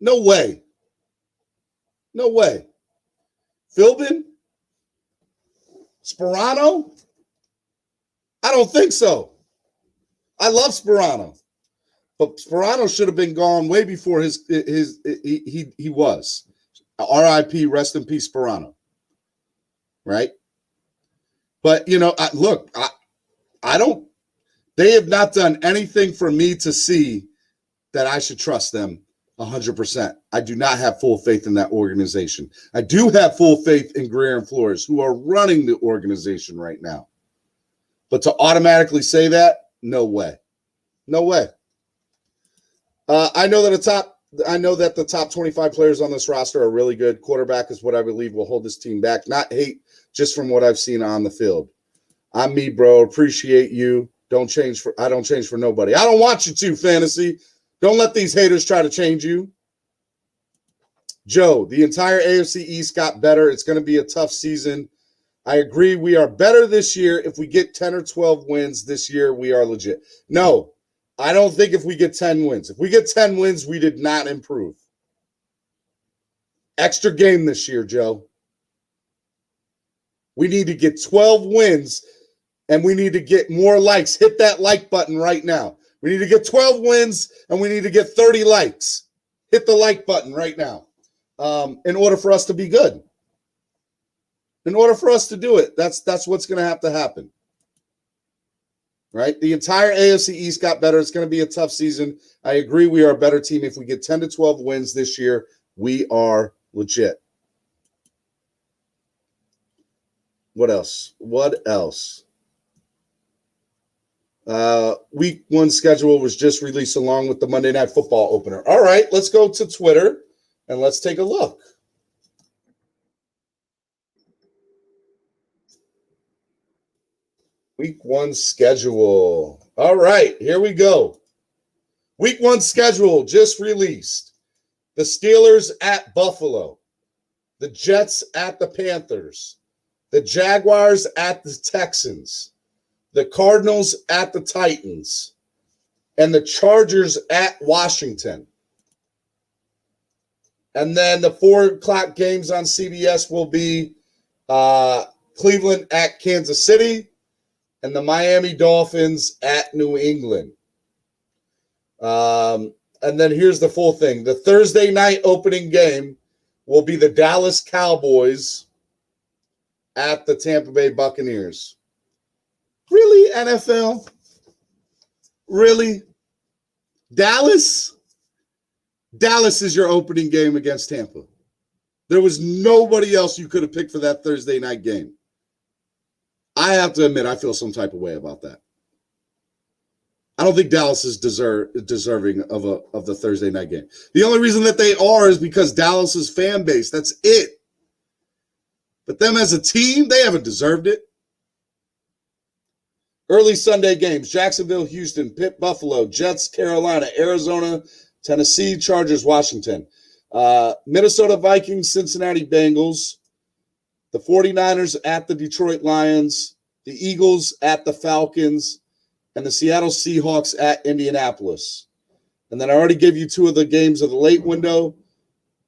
Speaker 8: No way. No way. Philbin? Sperano? I don't think so. I love Sperano. But Sperano should have been gone way before he was. R.I.P. Rest in peace, Sperano. Right? But, I don't. They have not done anything for me to see that I should trust them 100%. I do not have full faith in that organization. I do have full faith in Greer and Flores, who are running the organization right now. But to automatically say that, no way. No way. I know that the top 25 players on this roster are really good. Quarterback is what I believe will hold this team back. Not hate, just from what I've seen on the field. I'm me, bro. Appreciate you. I don't change for nobody. I don't want you to, Fantasy. Don't let these haters try to change you. Joe, the entire AFC East got better. It's going to be a tough season. I agree. We are better this year. If we get 10 or 12 wins this year, we are legit. No, I don't think if we get 10 wins. If we get 10 wins, we did not improve. Extra game this year, Joe. We need to get 12 wins, and we need to get more likes. Hit that like button right now. We need to get 12 wins, and we need to get 30 likes. Hit the like button right now in order for us to be good. In order for us to do it, that's what's going to have to happen. Right? The entire AFC East got better. It's going to be a tough season. I agree we are a better team. If we get 10 to 12 wins this year, we are legit. What else? Week 1 schedule was just released along with the Monday Night Football opener. All right, let's go to Twitter and let's take a look. Week 1 schedule. All right, here we go. Week 1 schedule just released. The Steelers at Buffalo. The Jets at the Panthers. The Jaguars at the Texans. The Cardinals at the Titans. And the Chargers at Washington. And then the 4 o'clock games on CBS will be Cleveland at Kansas City and the Miami Dolphins at New England. And then here's the full thing. The Thursday night opening game will be the Dallas Cowboys at the Tampa Bay Buccaneers. Really, NFL? Really? Dallas? Dallas is your opening game against Tampa. There was nobody else you could have picked for that Thursday night game. I have to admit, I feel some type of way about that. I don't think Dallas is deserving of the Thursday night game. The only reason that they are is because Dallas's fan base. That's it. But them as a team, they haven't deserved it. Early Sunday games: Jacksonville, Houston, Pitt, Buffalo, Jets, Carolina, Arizona, Tennessee, Chargers, Washington. Minnesota Vikings, Cincinnati Bengals. The 49ers at the Detroit Lions. The Eagles at the Falcons. And the Seattle Seahawks at Indianapolis. And then I already gave you 2 of the games of the late window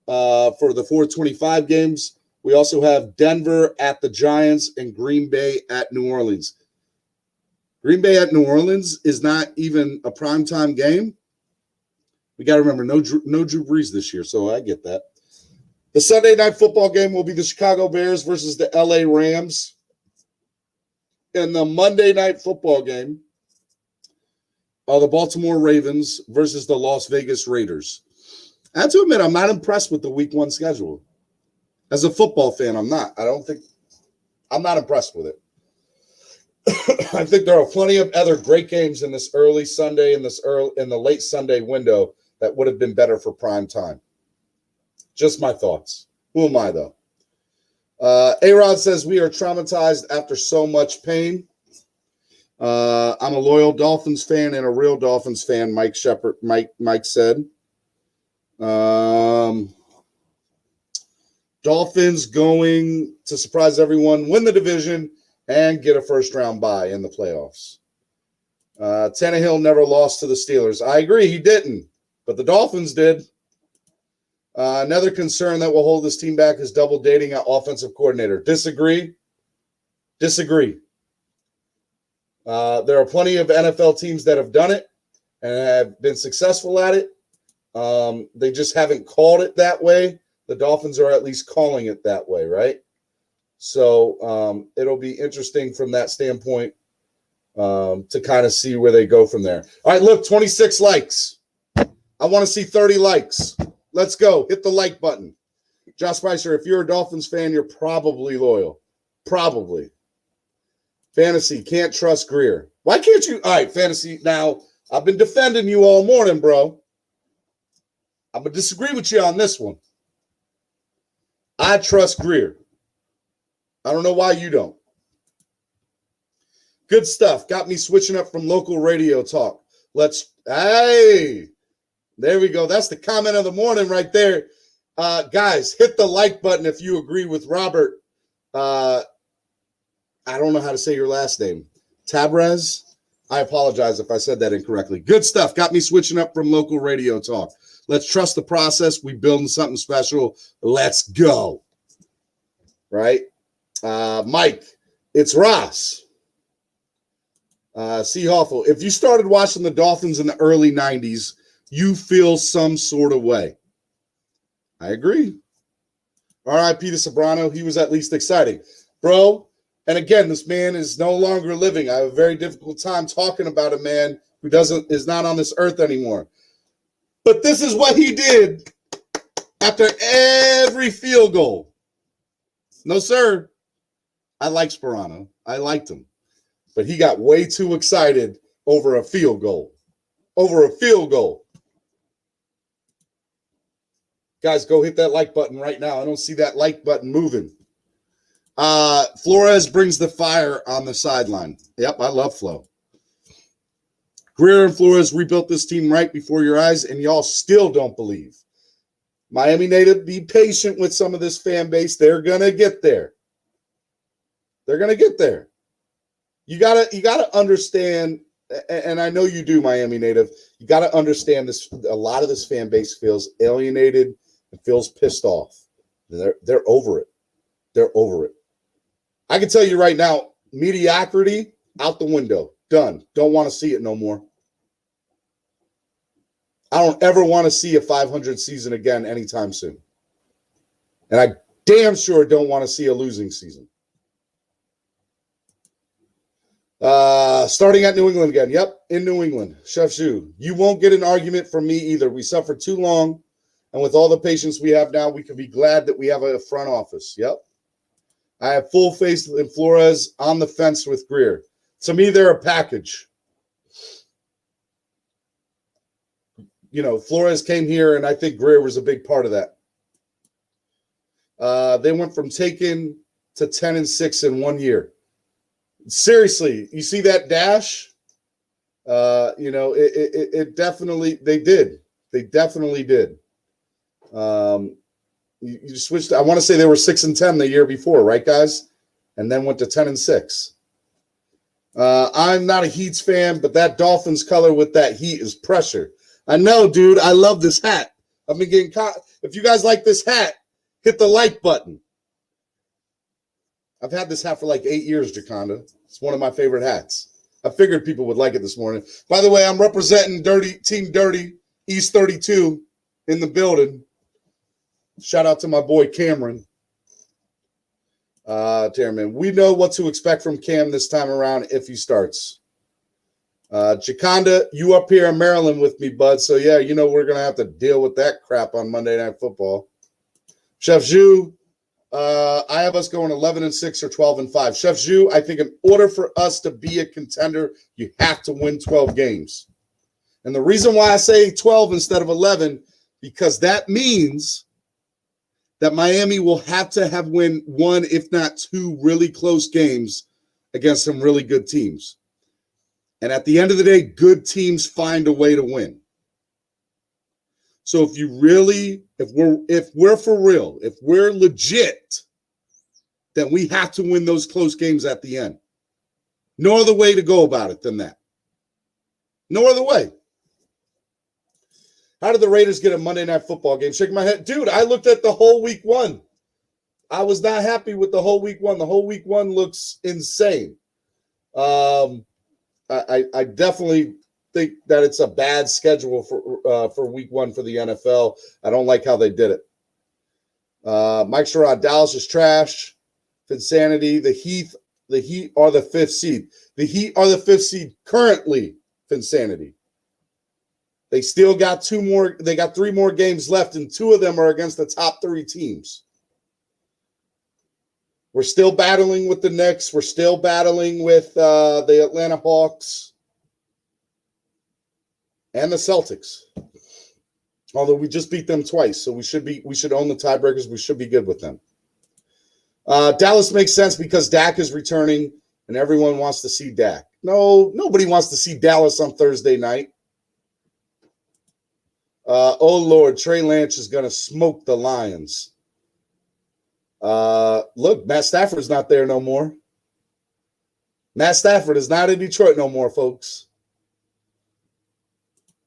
Speaker 8: for the 425 games. We also have Denver at the Giants and Green Bay at New Orleans. Green Bay at New Orleans is not even a primetime game. We got to remember, no Drew Brees this year, so I get that. The Sunday night football game will be the Chicago Bears versus the LA Rams. And the Monday night football game are the Baltimore Ravens versus the Las Vegas Raiders. I have to admit, I'm not impressed with the week 1 schedule. As a football fan, I'm not. I'm not impressed with it. I think there are plenty of other great games in this early Sunday in the late Sunday window that would have been better for prime time. Just my thoughts. Who am I, though? A-Rod says, we are traumatized after so much pain. I'm a loyal Dolphins fan and a real Dolphins fan, Mike said. Dolphins going to surprise everyone, win the division, and get a first-round bye in the playoffs. Tannehill never lost to the Steelers. I agree, he didn't, but the Dolphins did. Another concern that will hold this team back is double dating an offensive coordinator. Disagree. There are plenty of NFL teams that have done it and have been successful at it. They just haven't called it that way. The Dolphins are at least calling it that way, right? So it'll be interesting from that standpoint to kind of see where they go from there. All right, look, 26 likes. I want to see 30 likes. Let's go. Hit the like button. Josh Spicer, if you're a Dolphins fan, you're probably loyal. Probably. Fantasy, can't trust Greer. Why can't you? All right, Fantasy. Now, I've been defending you all morning, bro. I'm going to disagree with you on this one. I trust Greer. I don't know why you don't. Good stuff. Got me switching up from local radio talk. Hey, there we go. That's the comment of the morning right there. Guys, hit the like button if you agree with Robert. I don't know how to say your last name. Tabrez? I apologize if I said that incorrectly. Good stuff. Got me switching up from local radio talk. Let's trust the process. We building something special. Let's go. Right? Mike, it's Ross. C. Hoffel, if you started watching the Dolphins in the early 90s, you feel some sort of way. I agree. R.I.P. to Sobrano. He was at least exciting. Bro, and again, this man is no longer living. I have a very difficult time talking about a man who is not on this earth anymore. But this is what he did after every field goal. No, sir. I like Sperano. I liked him. But he got way too excited over a field goal. Guys, go hit that like button right now. I don't see that like button moving. Flores brings the fire on the sideline. Yep, I love Flo. Greer and Flores rebuilt this team right before your eyes, and y'all still don't believe. Miami native, be patient with some of this fan base. They're going to get there. You gotta understand, and I know you do, Miami native. You got to understand this. A lot of this fan base feels alienated and feels pissed off. They're over it. I can tell you right now, mediocrity out the window. Done. Don't want to see it no more. I don't ever want to see a 500 season again anytime soon. And I damn sure don't want to see a losing season. Starting at New England again. Yep, in New England. Chef Zhu, you won't get an argument from me either. We suffered too long, and with all the patience we have now, we can be glad that we have a front office. Yep. I have full faith in Flores, on the fence with Greer. To me, they're a package. You know, Flores came here, and I think Greer was a big part of that. They went from taken to 10-6 in 1 year. Seriously, you see that dash? It definitely, they did. They definitely did. You switched. I want to say they were 6-10 the year before, right, guys? And then went to 10-6. I'm not a Heats fan, but that Dolphins color with that heat is pressure. I know, dude. I love this hat. I've been getting caught. If you guys like this hat, hit the like button. I've had this hat for like 8 years, Jaconda. It's one of my favorite hats. I figured people would like it this morning. By the way, I'm representing Team Dirty, East 32 in the building. Shout out to my boy Cameron. Chairman, we know what to expect from Cam this time around if he starts. Jaconda, you up here in Maryland with me, bud. So, yeah, you know we're going to have to deal with that crap on Monday Night Football. Chef Zhu, I have us going 11-6 or 12-5. Chef Zhu, I think in order for us to be a contender, you have to win 12 games. And the reason why I say 12 instead of 11, because that means that Miami will have to have win one, if not two, really close games against some really good teams. And at the end of the day, good teams find a way to win. So if we're for real, if we're legit, then we have to win those close games at the end. No other way to go about it than that. No other way. How did the Raiders get a Monday Night Football game? Shaking my head. Dude, I looked at the whole week one. I was not happy with the whole week one. The whole week one looks insane. I definitely think that it's a bad schedule for week one for the NFL. I don't like how they did it. Mike Sherrod, Dallas is trash. Insanity. The Heat are the 5th seed. The Heat are the 5th seed currently. Insanity. They still got 3 more games left, and 2 of them are against the top 3 teams. We're still battling with the Knicks. We're still battling with the Atlanta Hawks and the Celtics. Although we just beat them twice, so we should own the tiebreakers. We should be good with them. Dallas makes sense because Dak is returning, and everyone wants to see Dak. No, nobody wants to see Dallas on Thursday night. Oh, Lord, Trey Lance is going to smoke the Lions. Look, Matt Stafford's not there no more. Matt Stafford is not in Detroit no more, folks.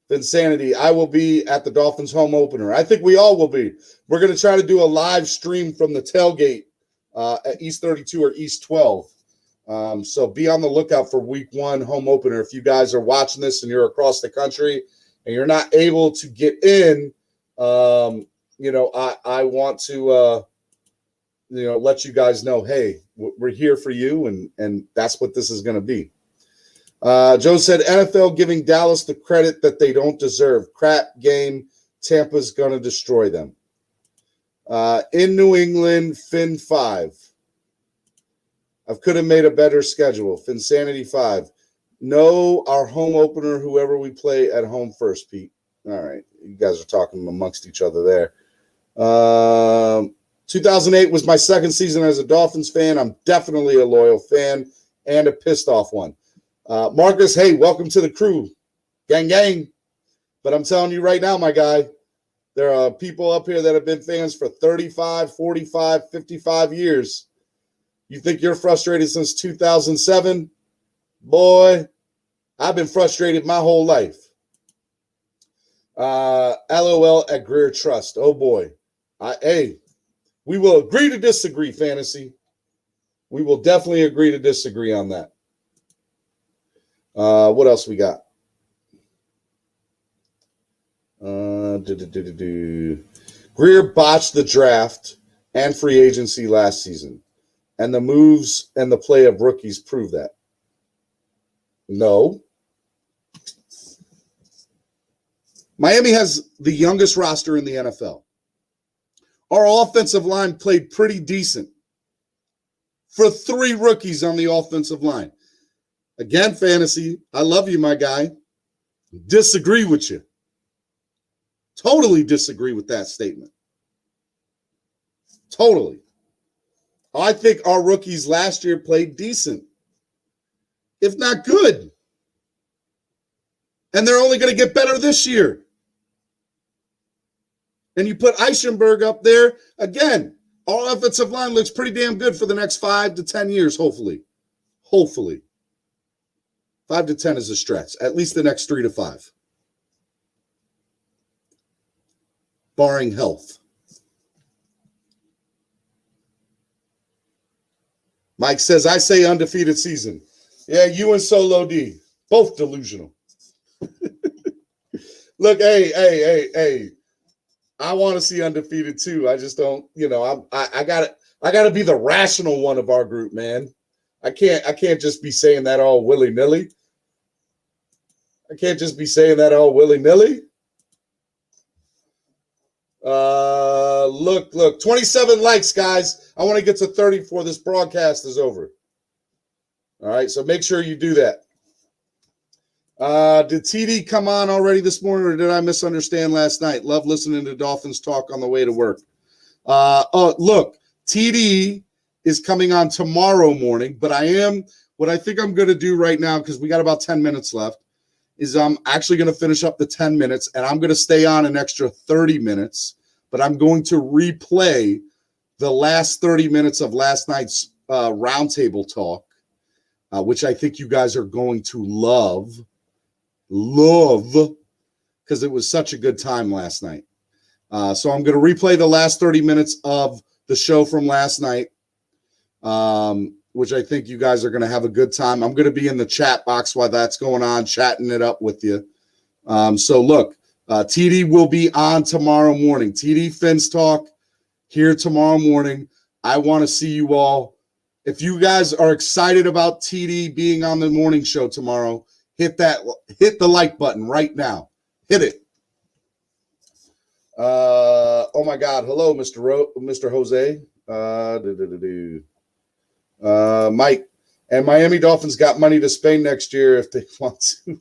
Speaker 8: Insanity. I will be at the Dolphins home opener. I think we all will be. We're going to try to do a live stream from the tailgate at East 32 or East 12. So be on the lookout for week one home opener. If you guys are watching this and you're across the country and you're not able to get in, I want to let you guys know, hey, we're here for you, and that's what this is going to be. Joe said, NFL giving Dallas the credit that they don't deserve. Crap game. Tampa's going to destroy them. In New England, Fin 5. I could have made a better schedule. Finsanity 5. No, our home opener, whoever we play at home first, Pete. All right. You guys are talking amongst each other there. 2008 was my second season as a Dolphins fan. I'm definitely a loyal fan and a pissed off one. Marcus, hey, welcome to the crew. Gang, gang. But I'm telling you right now, my guy, there are people up here that have been fans for 35, 45, 55 years. You think you're frustrated since 2007? Boy, I've been frustrated my whole life. LOL at Greer Trust. Oh, boy. We will agree to disagree, Fantasy. We will definitely agree to disagree on that. What else we got? Greer botched the draft and free agency last season, and the moves and the play of rookies prove that. No. Miami has the youngest roster in the NFL. Our offensive line played pretty decent for 3 rookies on the offensive line. Again, Fantasy, I love you, my guy. Disagree with you. Totally disagree with that statement. Totally. I think our rookies last year played decent, if not good. And they're only going to get better this year. And you put Eichenberg up there, again, our offensive line looks pretty damn good for the next 5 to 10 years, hopefully. Hopefully. 5 to 10 is a stretch. At least the next 3 to 5. Barring health. Mike says, I say undefeated season. Yeah, you and Solo D, both delusional. Look, hey. I want to see undefeated too. I just don't, I gotta be the rational one of our group, man. I can't just be saying that all willy-nilly. Look, 27 likes, guys. I want to get to 30 before this broadcast is over. All right, so make sure you do that. Did TD come on already this morning, or did I misunderstand last night? Love listening to Dolphins talk on the way to work. Look, TD is coming on tomorrow morning, but what I think I'm going to do right now, because we got about 10 minutes left, is I'm actually going to finish up the 10 minutes, and I'm going to stay on an extra 30 minutes, but I'm going to replay the last 30 minutes of last night's roundtable talk, which I think you guys are going to love, because it was such a good time last night. So I'm going to replay the last 30 minutes of the show from last night, which I think you guys are going to have a good time. I'm going to be in the chat box while that's going on, chatting it up with you. So look, TD will be on tomorrow morning. TD Fins Talk here tomorrow morning. I want to see you all. If you guys are excited about TD being on the morning show tomorrow, hit the like button right now. Hit it. Oh my God. Hello, Mr. Jose. Mike, and Miami Dolphins got money to Spain next year if they want to.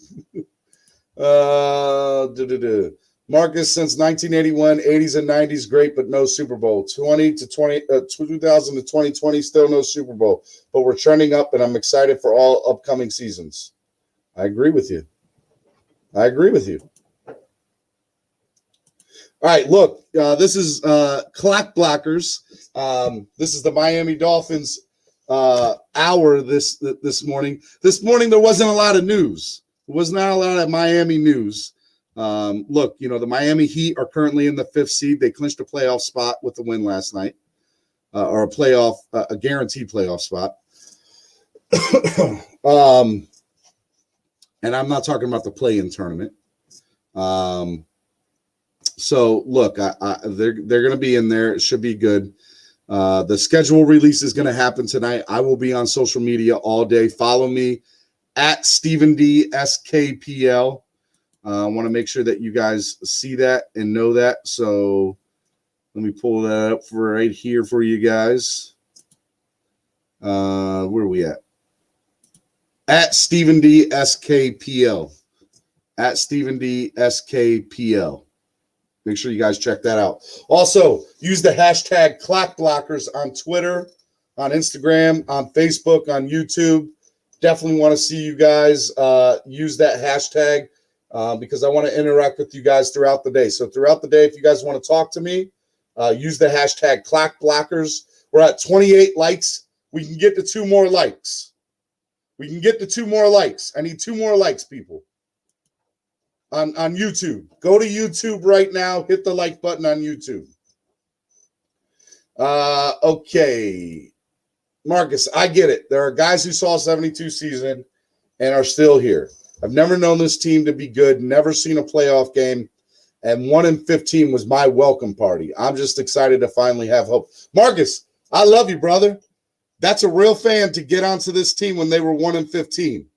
Speaker 8: Marcus, since 1981, 80s and 90s, great, but no Super Bowl. 2000 to 2020, still no Super Bowl. But we're trending up, and I'm excited for all upcoming seasons. I agree with you. All right, look, this is Clock Blockers. This is the Miami Dolphins hour this morning. This morning, there wasn't a lot of news. There was not a lot of Miami news. Look, the Miami Heat are currently in the 5th seed. They clinched a playoff spot with the win last night, or a guaranteed playoff spot. And I'm not talking about the play-in tournament. So look, they're going to be in there. It should be good. The schedule release is going to happen tonight. I will be on social media all day. Follow me at Stephen D SKPL. I want to make sure that you guys see that and know that. So let me pull that up right here for you guys. Where are we at? At Stephen D SKPL. At Stephen D SKPL. Make sure you guys check that out. Also, use the hashtag Clock Blockers on Twitter, on Instagram, on Facebook, on YouTube. Definitely want to see you guys use that hashtag because I want to interact with you guys throughout the day. So throughout the day, if you guys want to talk to me, use the hashtag Clock Blockers. We're at 28 likes. We can get to 2 more likes. I need 2 more likes, people. On YouTube. Go to YouTube right now. Hit the like button on YouTube. Okay. Marcus, I get it. There are guys who saw 72 season and are still here. I've never known this team to be good, never seen a playoff game, and 1-15 was my welcome party. I'm just excited to finally have hope. Marcus, I love you, brother. That's a real fan to get onto this team when they were 1-15.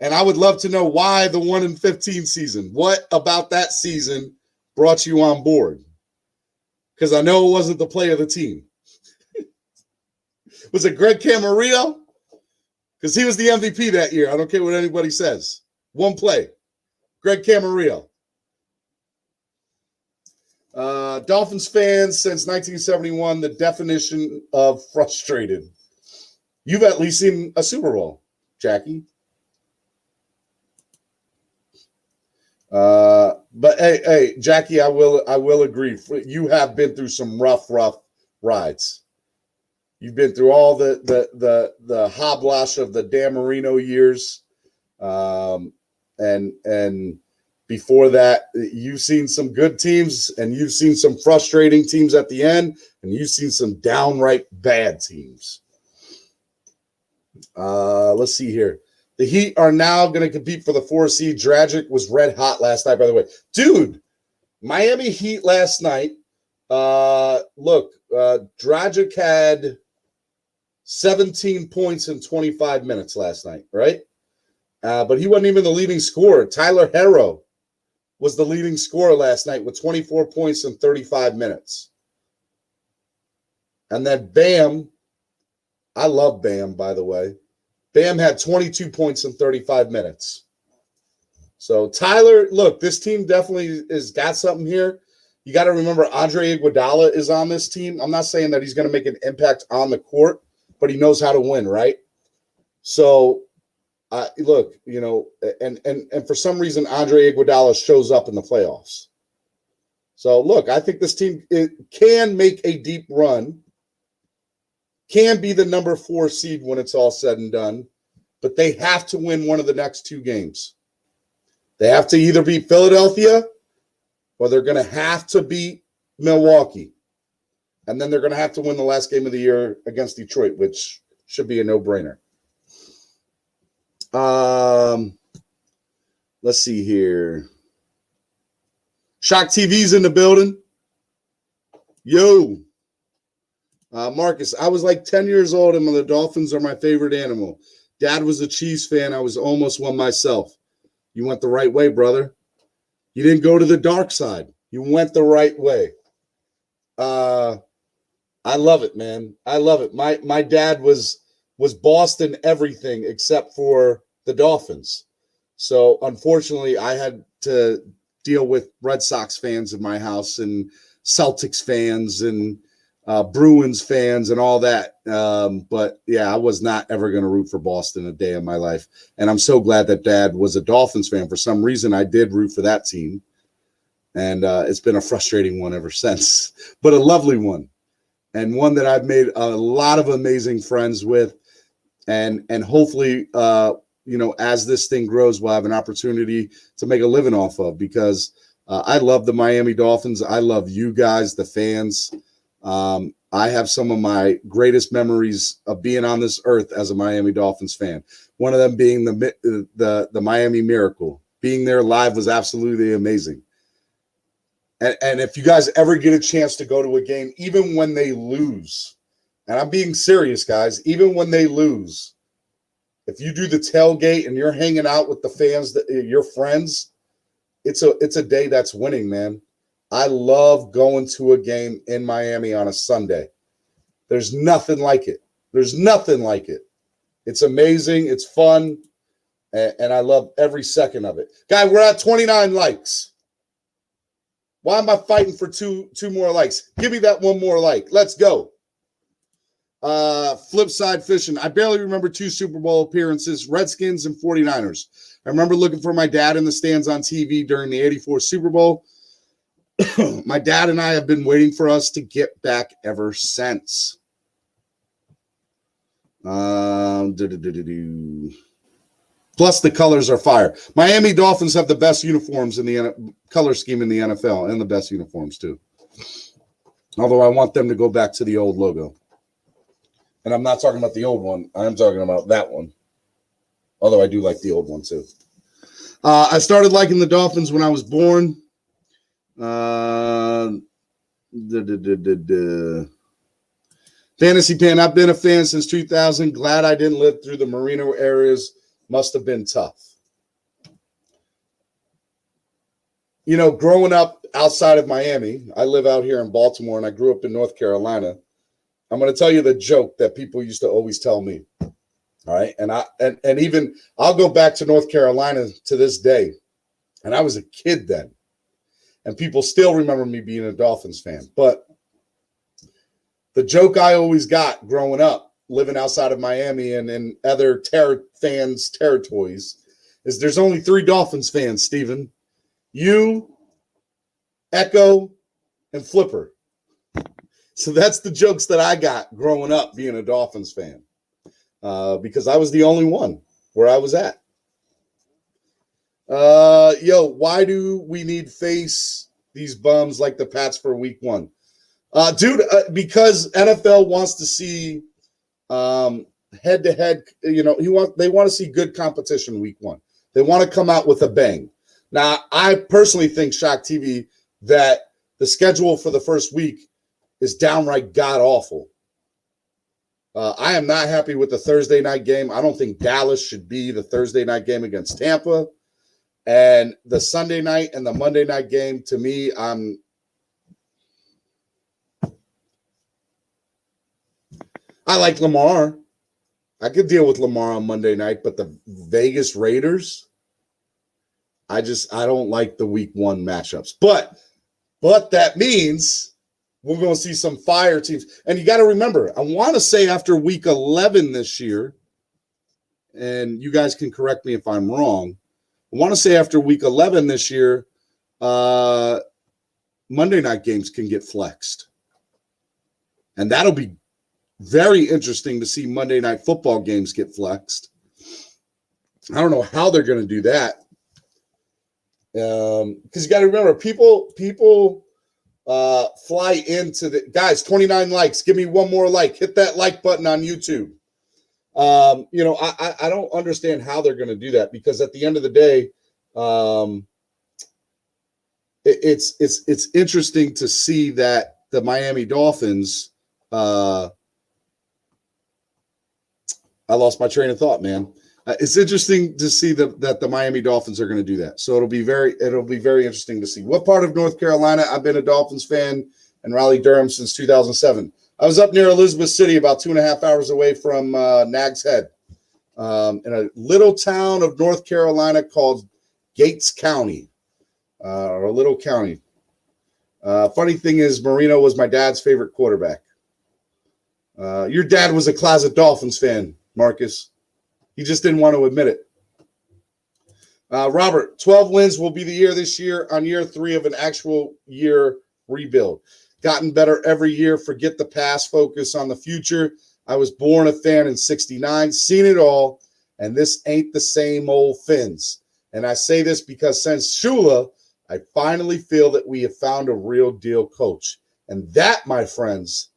Speaker 8: And I would love to know why the 1-15 season. What about that season brought you on board? Because I know it wasn't the play of the team. Was it Greg Camarillo? Because he was the MVP that year. I don't care what anybody says. One play. Greg Camarillo. Dolphins fans since 1971, the definition of frustrated. You've at least seen a Super Bowl, Jackie. But hey, Jackie, I will agree. You have been through some rough rides. You've been through all the hoblash of the Dan Marino years, and before that, you've seen some good teams, and you've seen some frustrating teams at the end, and you've seen some downright bad teams. Let's see here. The Heat are now going to compete for the 4 seed. Dragic was red hot last night, by the way. Dude, Miami Heat last night. Dragic had 17 points in 25 minutes last night, right? But he wasn't even the leading scorer. Tyler Herro was the leading scorer last night with 24 points in 35 minutes. And then Bam, I love Bam, by the way. Bam had 22 points in 35 minutes. So Tyler, look, this team definitely has got something here. You got to remember Andre Iguodala is on this team. I'm not saying that he's going to make an impact on the court, but he knows how to win, right? So, look, you know, and for some reason, Andre Iguodala shows up in the playoffs. So, look, I think this team can make a deep run, can be the number 4 seed when it's all said and done, but they have to win one of the next 2 games. They have to either beat Philadelphia or they're going to have to beat Milwaukee. And then they're going to have to win the last game of the year against Detroit, which should be a no-brainer. Let's see here. Shock TV's in the building. Yo. Marcus, I was like 10 years old and the Dolphins are my favorite animal. Dad was a Chiefs fan. I was almost one myself. You went the right way, brother. You didn't go to the dark side. You went the right way. I love it, man. I love it. My dad was Boston everything except for the Dolphins. So unfortunately, I had to deal with Red Sox fans in my house and Celtics fans and Bruins fans and all that. But yeah, I was not ever going to root for Boston a day in my life. And I'm so glad that Dad was a Dolphins fan. For some reason, I did root for that team. And it's been a frustrating one ever since, but a lovely one. And one that I've made a lot of amazing friends with. And hopefully, as this thing grows, we'll have an opportunity to make a living off of, because I love the Miami Dolphins. I love you guys, the fans. I have some of my greatest memories of being on this earth as a Miami Dolphins fan. One of them being the Miami Miracle. Being there live was absolutely amazing. And if you guys ever get a chance to go to a game, even when they lose, and I'm being serious, guys, even when they lose, if you do the tailgate and you're hanging out with the fans, your friends, it's a day that's winning, man. I love going to a game in Miami on a Sunday. There's nothing like it. There's nothing like it. It's amazing. It's fun. And I love every second of it. Guy, we're at 29 likes. Why am I fighting for two more likes? Give me that one more like. Let's go. Flip side fishing. I barely remember 2 Super Bowl appearances, Redskins and 49ers. I remember looking for my dad in the stands on TV during the 84 Super Bowl. My dad and I have been waiting for us to get back ever since. Plus, the colors are fire. Miami Dolphins have the best uniforms in the color scheme in the NFL, and the best uniforms, too. Although I want them to go back to the old logo. And I'm not talking about the old one. I'm talking about that one. Although I do like the old one, too. I started liking the Dolphins when I was born. Fantasy Pan, I've been a fan since 2000. Glad I didn't live through the Marino areas. Must have been tough. You know, growing up outside of Miami, I live out here in Baltimore, and I grew up in North Carolina. I'm going to tell you the joke that people used to always tell me. All right. And even I'll go back to North Carolina to this day. And I was a kid then. And people still remember me being a Dolphins fan. But the joke I always got growing up, living outside of Miami and in other fans' territories, is there's only 3 Dolphins fans, Steven. You, Echo, and Flipper. So that's the jokes that I got growing up being a Dolphins fan. Because I was the only one where I was at. Why do we need face these bums like the Pats for week 1? Because NFL wants to see head-to-head. They want to see good competition week one. They want to come out with a bang. Now, I personally think, Shock TV, that the schedule for the first week is downright god-awful. I am not happy with the Thursday night game. I don't think Dallas should be the Thursday night game against Tampa. And the Sunday night and the Monday night game, to me, I like Lamar. I could deal with Lamar on Monday night, but the Vegas Raiders, I don't like the week one matchups. But that means we're going to see some fire teams. And you got to remember, I want to say after week 11 this year, and you guys can correct me if I'm wrong, I want to say after week 11 this year, Monday night games can get flexed. And that'll be very interesting to see Monday night football games get flexed. I don't know how they're going to do that. Because you got to remember, people fly into the guys. 29 likes. Give me one more like. Hit that like button on YouTube. I don't understand how they're going to do that, because at the end of the day, it's interesting to see that the Miami Dolphins. I lost my train of thought, man. It's interesting to see that the Miami Dolphins are going to do that. So it'll be very interesting to see. What part of North Carolina? I've been a Dolphins fan in Raleigh-Durham since 2007. I was up near Elizabeth City, about 2.5 hours away from Nags Head, in a little town of North Carolina called Gates County, or a little county. Funny thing is, Marino was my dad's favorite quarterback. Your dad was a closet Dolphins fan, Marcus. He just didn't want to admit it. Robert, 12 wins will be the year this year, on year 3 of an actual year rebuild. Gotten better every year. Forget the past, focus on the future. I was born a fan in 69, seen it all, and this ain't the same old Fins. And I say this because since Shula, I finally feel that we have found a real deal coach. And that, my friends,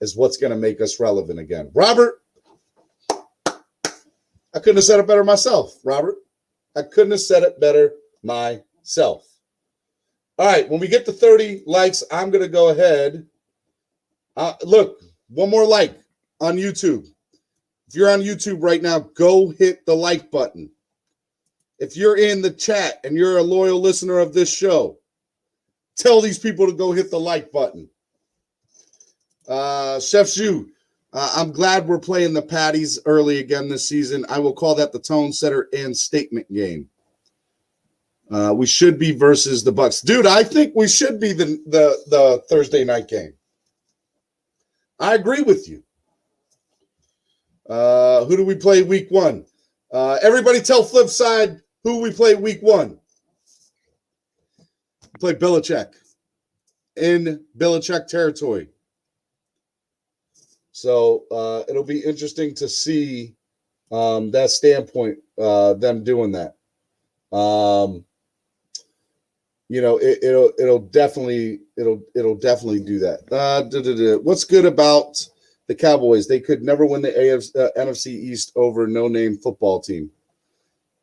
Speaker 8: is what's going to make us relevant again. Robert, I couldn't have said it better myself, Robert. I couldn't have said it better myself. All right, when we get to 30 likes, I'm going to go ahead. Look, one more like on YouTube. If you're on YouTube right now, go hit the like button. If you're in the chat and you're a loyal listener of this show, tell these people to go hit the like button. Chef Zhu, I'm glad we're playing the Patties early again this season. I will call that the tone setter and statement game. We should be versus the Bucks. Dude, I think we should be the Thursday night game. I agree with you. Who do we play week 1? Everybody tell Flipside who we play week 1. We play Belichick in Belichick territory. So it'll be interesting to see that standpoint, them doing that. It'll definitely do that. What's good about the Cowboys? They could never win the NFC East over no-name football team.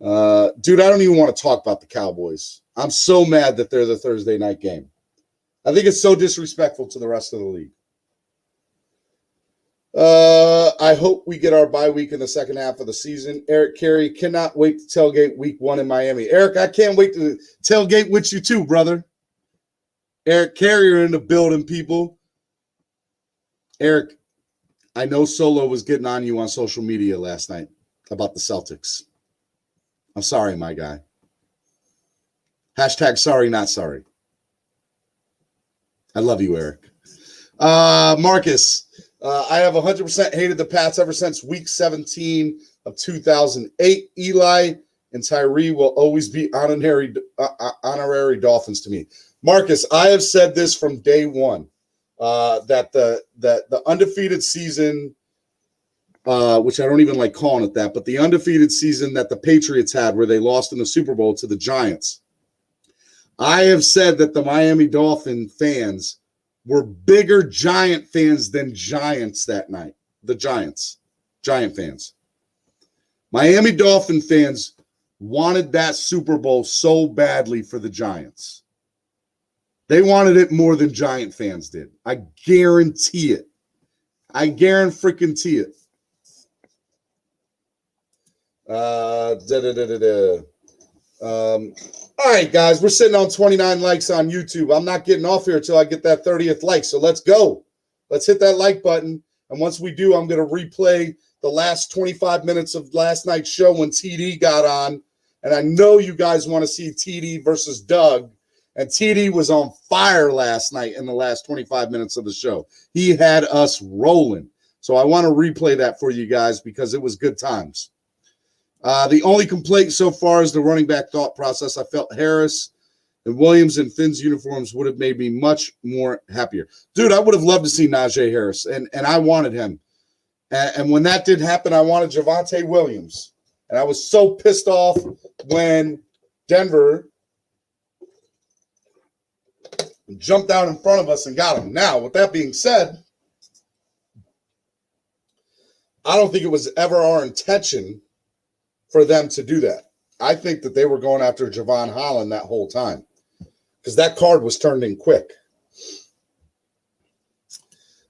Speaker 8: Dude, I don't even want to talk about the Cowboys. I'm so mad that they're the Thursday night game. I think it's so disrespectful to the rest of the league. I hope we get our bye week in the second half of the season. Eric Carey, cannot wait to tailgate week 1 in Miami. Eric, I can't wait to tailgate with you too, brother. Eric Carrier in the building, people. Eric, I know Solo was getting on you on social media last night about the Celtics. I'm sorry, my guy. Hashtag sorry, not sorry. I love you, Eric. Marcus, I have 100% hated the Pats ever since week 17 of 2008. Eli and Tyree will always be honorary Dolphins to me. Marcus, I have said this from day one, that the undefeated season, which I don't even like calling it that, but the undefeated season that the Patriots had where they lost in the Super Bowl to the Giants, I have said that the Miami Dolphin fans were bigger Giant fans than Giants that night. The Giants. Giant fans. Miami Dolphin fans wanted that Super Bowl so badly for the Giants. They wanted it more than Giant fans did. I guarantee it. I guarantee it. All right, guys, we're sitting on 29 likes on YouTube. I'm not getting off here until I get that 30th like. So let's go. Let's hit that like button. And once we do, I'm going to replay the last 25 minutes of last night's show when TD got on. And I know you guys want to see TD versus Doug. And TD was on fire last night in the last 25 minutes of the show. He had us rolling. So I want to replay that for you guys because it was good times. The only complaint so far is the running back thought process. I felt Harris and Williams in Finn's uniforms would have made me much more happier. Dude, I would have loved to see Najee Harris, and I wanted him. And when that did happen, I wanted Javonte Williams. And I was so pissed off when Denver jumped out in front of us and got him. Now, with that being said, I don't think it was ever our intention for them to do that. I think that they were going after Javon Holland that whole time because that card was turned in quick.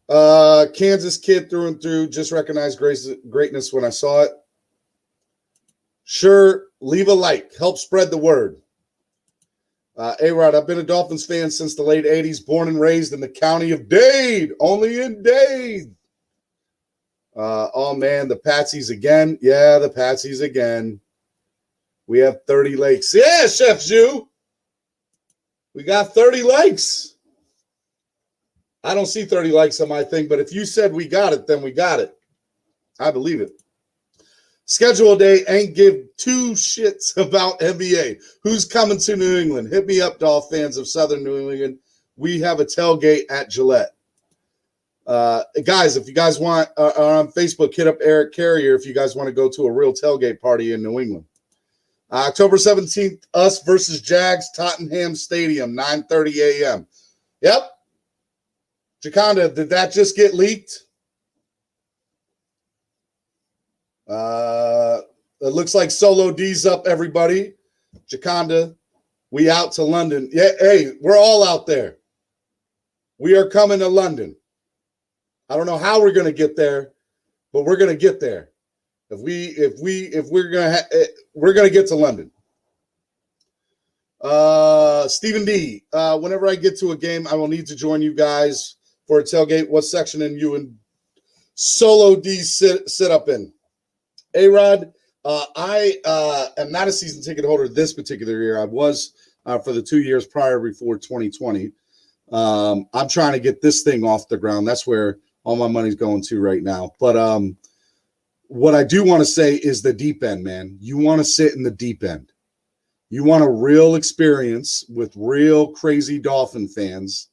Speaker 8: Kansas kid through and through, just recognized greatness when I saw it. Sure, leave a like, help spread the word. A-Rod, I've been a Dolphins fan since the late 80s, born and raised in the county of Dade, only in Dade. Oh, man, the Patsies again. Yeah, the Patsies again. We have 30 likes. Yeah, Chef Zhu. We got 30 likes. I don't see 30 likes on my thing, but if you said we got it, then we got it. I believe it. Schedule day ain't give two shits about NBA. Who's coming to New England? Hit me up, Dolph fans of Southern New England. We have a tailgate at Gillette. Guys, if you guys want, on Facebook, hit up Eric Carrier if you guys want to go to a real tailgate party in New England. October 17th, us versus Jags, Tottenham Stadium, 9:30 a.m. Yep. Jaconda, did that just get leaked? It looks like Solo D's up, everybody. Jaconda, we out to London. Yeah, hey, we're all out there. We are coming to London. I don't know how we're going to get there, but we're going to get there. We're going to get to London. Stephen D, whenever I get to a game, I will need to join you guys for a tailgate. What section in you and Solo D sit up in? A-Rod, I am not a season ticket holder this particular year. I was for the 2 years prior before 2020. I'm trying to get this thing off the ground. That's where all my money's going to right now. But what I do want to say is the deep end, man. You want to sit in the deep end. You want a real experience with real crazy Dolphin fans.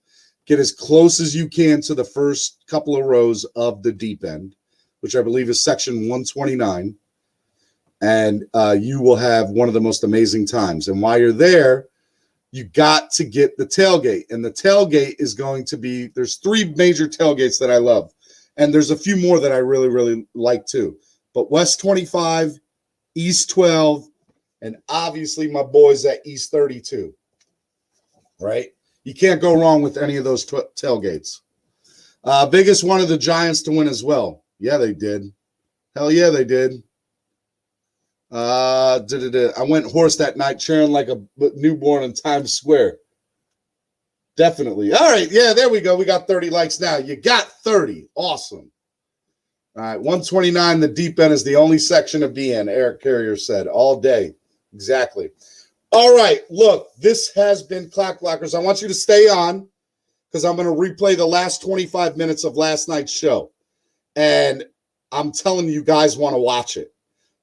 Speaker 8: Get as close as you can to the first couple of rows of the deep end, which I believe is section 129. And you will have one of the most amazing times. And while you're there, you got to get the tailgate. And the tailgate is going to be, there's three major tailgates that I love. And there's a few more that I really, really like too. But West 25, East 12, and obviously my boys at East 32. Right? You can't go wrong with any of those tailgates. Biggest one of the Giants to win as well. Yeah, they did. Hell yeah, they did. I went horse that night cheering like a newborn in Times Square. Definitely. All right. Yeah, there we go. We got 30 likes now. You got 30. Awesome. All right. 129, the deep end is the only section of DN, Eric Carrier said, all day. Exactly. All right. Look, this has been Clock Blockers. I want you to stay on because I'm going to replay the last 25 minutes of last night's show. And I'm telling you guys want to watch it.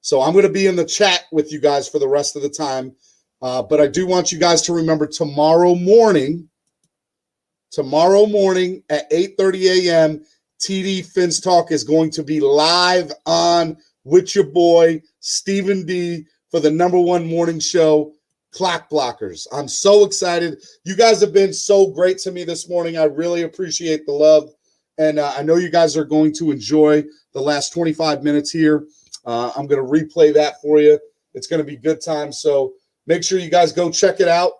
Speaker 8: So I'm going to be in the chat with you guys for the rest of the time. But I do want you guys to remember tomorrow morning at 8:30 a.m., TD Fins Talk is going to be live on with your boy, Stephen D, for the #1 morning show, Clock Blockers. I'm so excited. You guys have been so great to me this morning. I really appreciate the love And I know you guys are going to enjoy the last 25 minutes here. I'm going to replay that for you. It's going to be good time. So make sure you guys go check it out.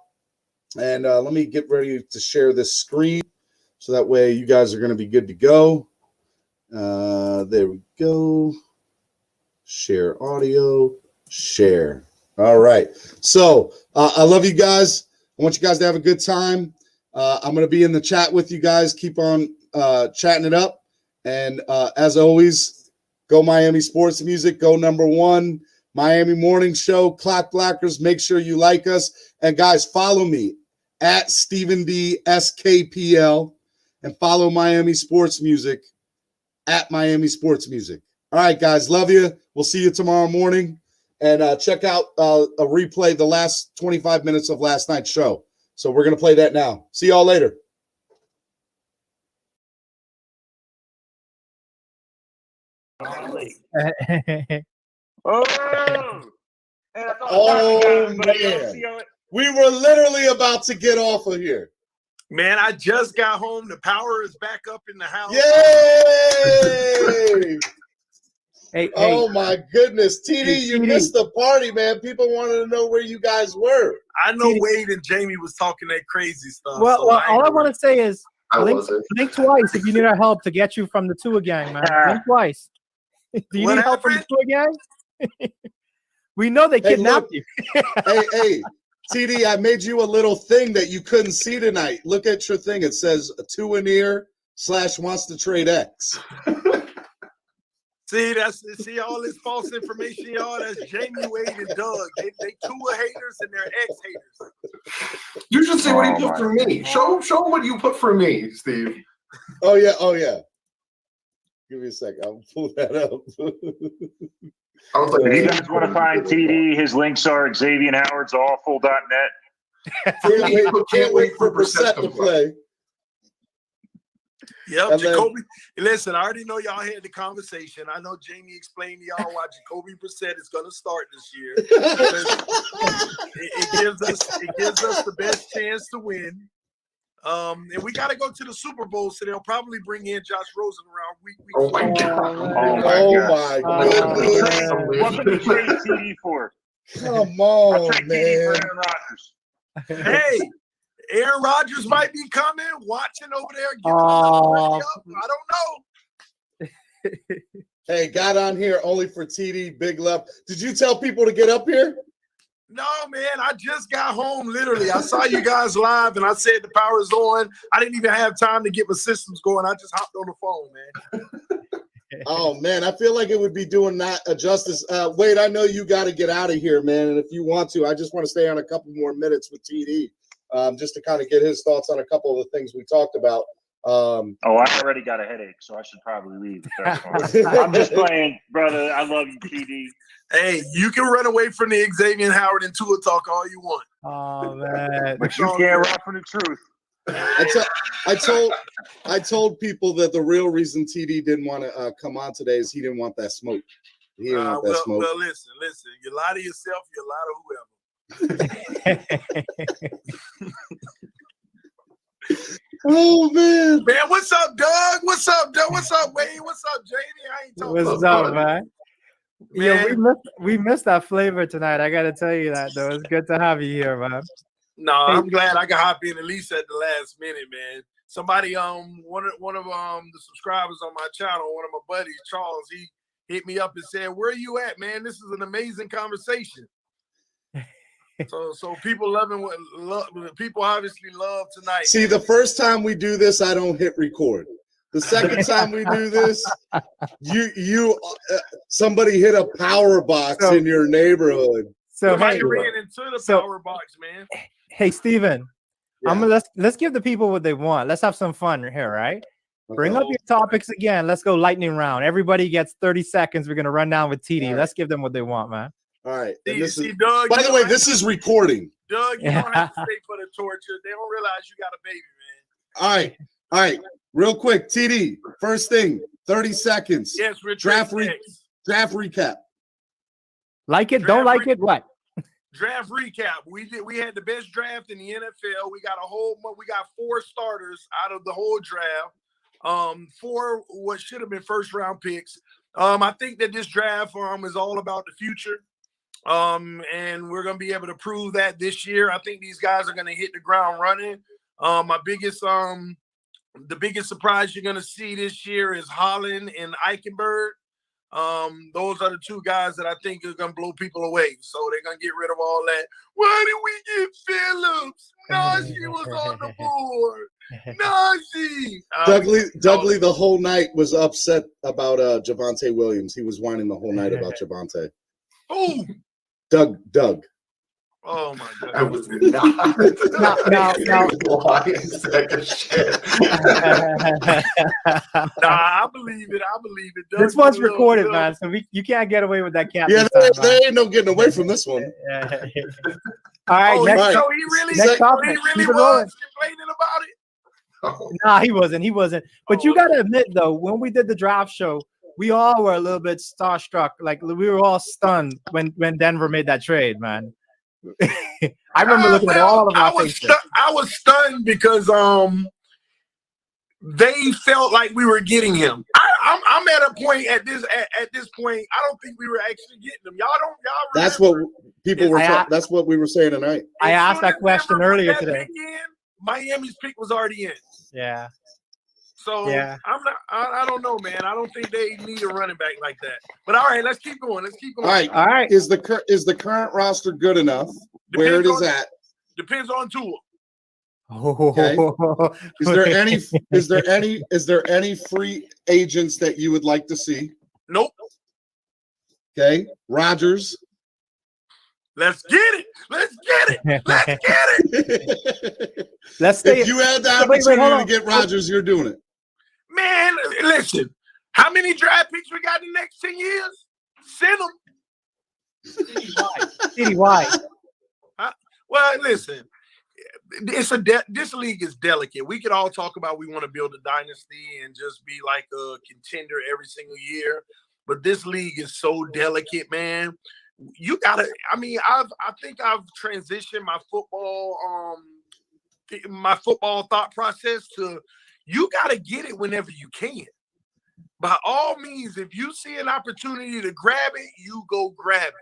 Speaker 8: And let me get ready to share this screen so that way you guys are going to be good to go. There we go. Share audio, share. All right. So I love you guys. I want you guys to have a good time. I'm going to be in the chat with you guys. Keep on chatting it up. And as always, go Miami Sports Music. Go #1. Miami Morning Show. Clock Blackers. Make sure you like us. And guys, follow me at Stephen D SKPL. And follow Miami Sports Music at Miami Sports Music. All right, guys. Love you. We'll see you tomorrow morning. And check out a replay, the last 25 minutes of last night's show. So we're going to play that now. See y'all later. Oh, man. We were literally about to get off of here.
Speaker 9: Man, I just got home. The power is back up in the house.
Speaker 8: Yay!
Speaker 10: Oh
Speaker 8: my goodness. TD, you missed the party, man. People wanted to know where you guys were.
Speaker 9: I know Wade and Jamie was talking that crazy stuff.
Speaker 10: Well, all I want to say is blink twice if you need our help to get you from the Tua gang, man. Blink twice. Do you need help from the Tua gang? We know they kidnapped you.
Speaker 8: hey, TD, I made you a little thing that you couldn't see tonight. Look at your thing. It says /wants to trade X.
Speaker 9: See all this false information, y'all. That's Jamie, Wade, and Doug. They Tua haters and they're X haters.
Speaker 11: You should see what he put for me. Show what you put for me, Steve.
Speaker 8: Oh yeah. Give me a second. I'll pull that up.
Speaker 12: If you guys want to find TD, his links are XavierHowardsAwful.net.
Speaker 8: Can't wait for Brissett to play.
Speaker 9: Yep, Jacoby. Listen, I already know y'all had the conversation. I know Jamie explained to y'all why Jacoby Brissett is going to start this year. it gives us the best chance to win. And we got to go to the Super Bowl, so they'll probably bring in Josh Rosen around week.
Speaker 12: Oh my God! What can you trade TD for?
Speaker 8: Come on,
Speaker 12: I'll trade
Speaker 8: man.
Speaker 12: TD for Aaron Rodgers.
Speaker 9: Hey. Aaron Rodgers might be coming, watching over there. I don't know.
Speaker 8: Hey, got on here only for TD. Big love. Did you tell people to get up here?
Speaker 9: No, man. I just got home, literally. I saw you guys live, and I said the power is on. I didn't even have time to get my systems going. I just hopped on the phone, man.
Speaker 8: Oh, man. I feel like it would be doing that justice. Wade, I know you got to get out of here, man. And if you want to, I just want to stay on a couple more minutes with TD. Just to kind of get his thoughts on a couple of the things we talked about.
Speaker 12: I already got a headache, so I should probably leave. I'm just playing, brother. I love you, TD.
Speaker 9: Hey, you can run away from the Xavier Howard and Tua talk all you want.
Speaker 10: Oh, man.
Speaker 12: But you can't run from the truth.
Speaker 8: I told people that the real reason TD didn't want to come on today is he didn't want that smoke. He didn't want that smoke.
Speaker 9: Well, listen. You lie to yourself, you lie to whoever.
Speaker 8: Oh man,
Speaker 9: what's up, Doug? What's up, Doug? What's up, Wade? What's up, Jamie? I ain't talking.
Speaker 10: What's up, man? Yo, we missed that flavor tonight. I gotta tell you that though. It's good to have you here, man.
Speaker 9: No, I'm glad I could hop in at least at the last minute, man. Somebody, one of the subscribers on my channel, one of my buddies, Charles, he hit me up and said, "Where are you at, man? This is an amazing conversation." So people people obviously love tonight.
Speaker 8: See, the first time we do this, I don't hit record. The second time we do this, somebody hit a power box in your neighborhood.
Speaker 10: So
Speaker 9: somebody ran into the power box, man.
Speaker 10: Hey, Steven, let's give the people what they want. Let's have some fun here, right? Okay. Bring up your topics again. Let's go lightning round. Everybody gets 30 seconds. We're gonna run down with TD. Right. Let's give them what they want, man.
Speaker 8: All right.
Speaker 9: Doug,
Speaker 8: by the way, this is recording.
Speaker 9: Doug, you don't have to stay for the torture. They don't realize you got a baby, man.
Speaker 8: All right. Real quick, TD. First thing, 30 seconds.
Speaker 9: Yes,
Speaker 8: draft recap.
Speaker 10: Like it? Don't like it? What?
Speaker 9: Draft recap. We had the best draft in the NFL. We got 4 starters out of the whole draft. for what should have been first round picks. I think that this draft is all about the future. And we're going to be able to prove that this year. I think these guys are going to hit the ground running. The biggest surprise you're going to see this year is Holland and Eichenberg. Those are the two guys that I think are going to blow people away. So they're going to get rid of all that. Why did we get Phillips? Najee was on the board. Najee.
Speaker 8: Dudley the whole night was upset about Javonte Williams. He was whining the whole night about Javonte.
Speaker 9: Who?
Speaker 8: Doug.
Speaker 9: Oh my God!
Speaker 11: I was not.
Speaker 10: No.
Speaker 9: I believe it.
Speaker 10: This one's recorded, man, so you can't get away with that.
Speaker 8: Yeah, there ain't no getting away from this one.
Speaker 10: All right, next.
Speaker 9: So he really was complaining about it.
Speaker 10: Nah, he wasn't. But you gotta admit, though, when we did the draft show, we all were a little bit starstruck. Like we were all stunned when Denver made that trade, man. I remember looking at all of our faces.
Speaker 9: I was stunned because they felt like we were getting him. I'm at a point at this point. I don't think we were actually getting him. Y'all
Speaker 8: That's what people were. That's what we were saying tonight.
Speaker 10: I asked that question earlier today.
Speaker 9: Miami's pick was already in.
Speaker 10: Yeah.
Speaker 9: So yeah. I don't know, man. I don't think they need a running back like that. But all right, let's keep going.
Speaker 8: All right. Is the current roster good enough? Where it is at?
Speaker 9: Depends on Tua.
Speaker 8: Okay. Is there any free agents that you would like to see?
Speaker 9: Nope.
Speaker 8: Okay. Rodgers.
Speaker 9: Let's get it.
Speaker 10: Let's stay.
Speaker 8: If you had the opportunity to get Rodgers, you're doing it.
Speaker 9: Man, listen. How many draft picks we got in the next 10 years? Send them.
Speaker 10: Citywide.
Speaker 9: Well, listen. This league is delicate. We could all talk about we want to build a dynasty and just be like a contender every single year, but this league is so delicate, man. You gotta. I mean, I think I've transitioned my football thought process to you gotta get it whenever you can. By all means, if you see an opportunity to grab it, you go grab it.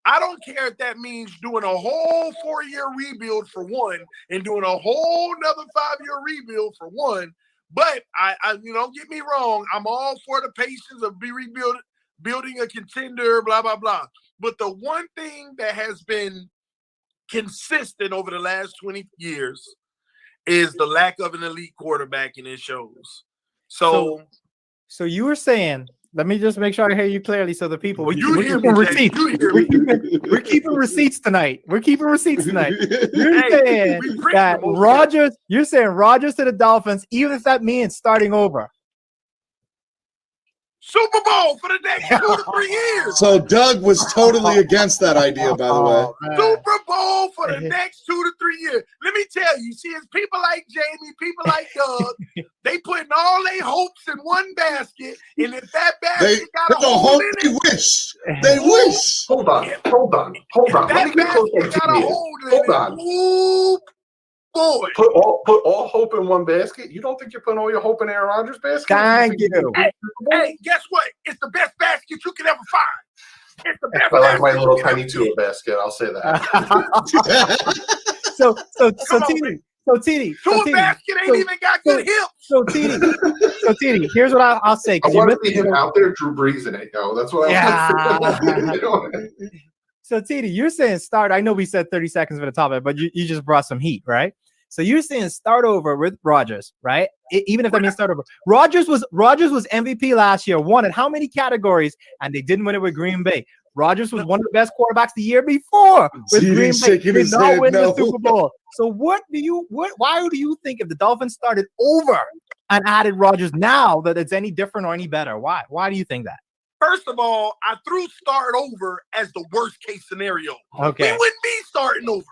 Speaker 9: I don't care if that means doing a whole 4-year rebuild for one and doing a whole another 5-year rebuild for one. But I you don't get me wrong, I'm all for the patience of building a contender, blah, blah, blah. But the one thing that has been consistent over the last 20 years is the lack of an elite quarterback, and it shows. So
Speaker 10: you were saying, let me just make sure I hear you clearly so the people, we're keeping receipts tonight. You're saying that Rodgers to the Dolphins, even if that means starting over.
Speaker 9: Super Bowl for the next 2 to 3 years.
Speaker 8: So Doug was totally against that idea, by the way.
Speaker 9: Super Bowl for the next 2 to 3 years. Let me tell you, see, it's people like Jamie, people like Doug, they putting all their hopes in one basket, and if that basket got a hole in it,
Speaker 8: they wish.
Speaker 11: Hold on.
Speaker 9: If
Speaker 11: Let me get close to
Speaker 9: got a hole in it, ooh, boy.
Speaker 11: Put all hope in one basket. You don't think you're putting all your hope in Aaron Rodgers' basket?
Speaker 10: Thank you.
Speaker 9: Hey, guess what? It's the best basket you can ever find. It's the best.
Speaker 11: I like my little tiny Tua basket. I'll say that.
Speaker 10: So TD.
Speaker 9: Tua basket ain't even got good hips.
Speaker 10: So TD. Here's what I'll say.
Speaker 11: I want to see him out there, Drew Brees in it, yo. That's what I want.
Speaker 10: So TD, you're saying start. I know we said 30 seconds for the topic, but you just brought some heat, right? So you're saying start over with Rodgers, right? Even if that means start over. Rodgers was MVP last year, won in how many categories, and they didn't win it with Green Bay. Rodgers was one of the best quarterbacks the year before with Green Bay. Did not win the Super Bowl. So why do you think if the Dolphins started over and added Rodgers now that it's any different or any better? Why do you think that?
Speaker 9: First of all, I threw start over as the worst case scenario.
Speaker 10: Okay.
Speaker 9: We wouldn't be starting over.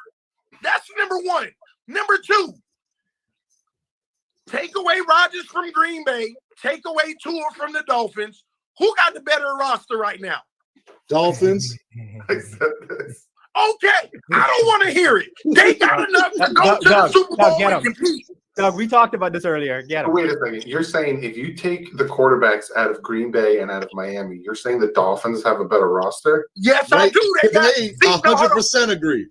Speaker 9: That's number one. Number two, take away Rodgers from Green Bay, take away Tua from the Dolphins. Who got the better roster right now?
Speaker 8: Dolphins.
Speaker 9: Okay, I don't want to hear it. They got enough to go to the Super Bowl and compete.
Speaker 10: Doug, we talked about this earlier. Get him.
Speaker 11: Wait a second. You're saying if you take the quarterbacks out of Green Bay and out of Miami, you're saying the Dolphins have a better roster?
Speaker 9: Yes, I do. They got
Speaker 8: 100% agree.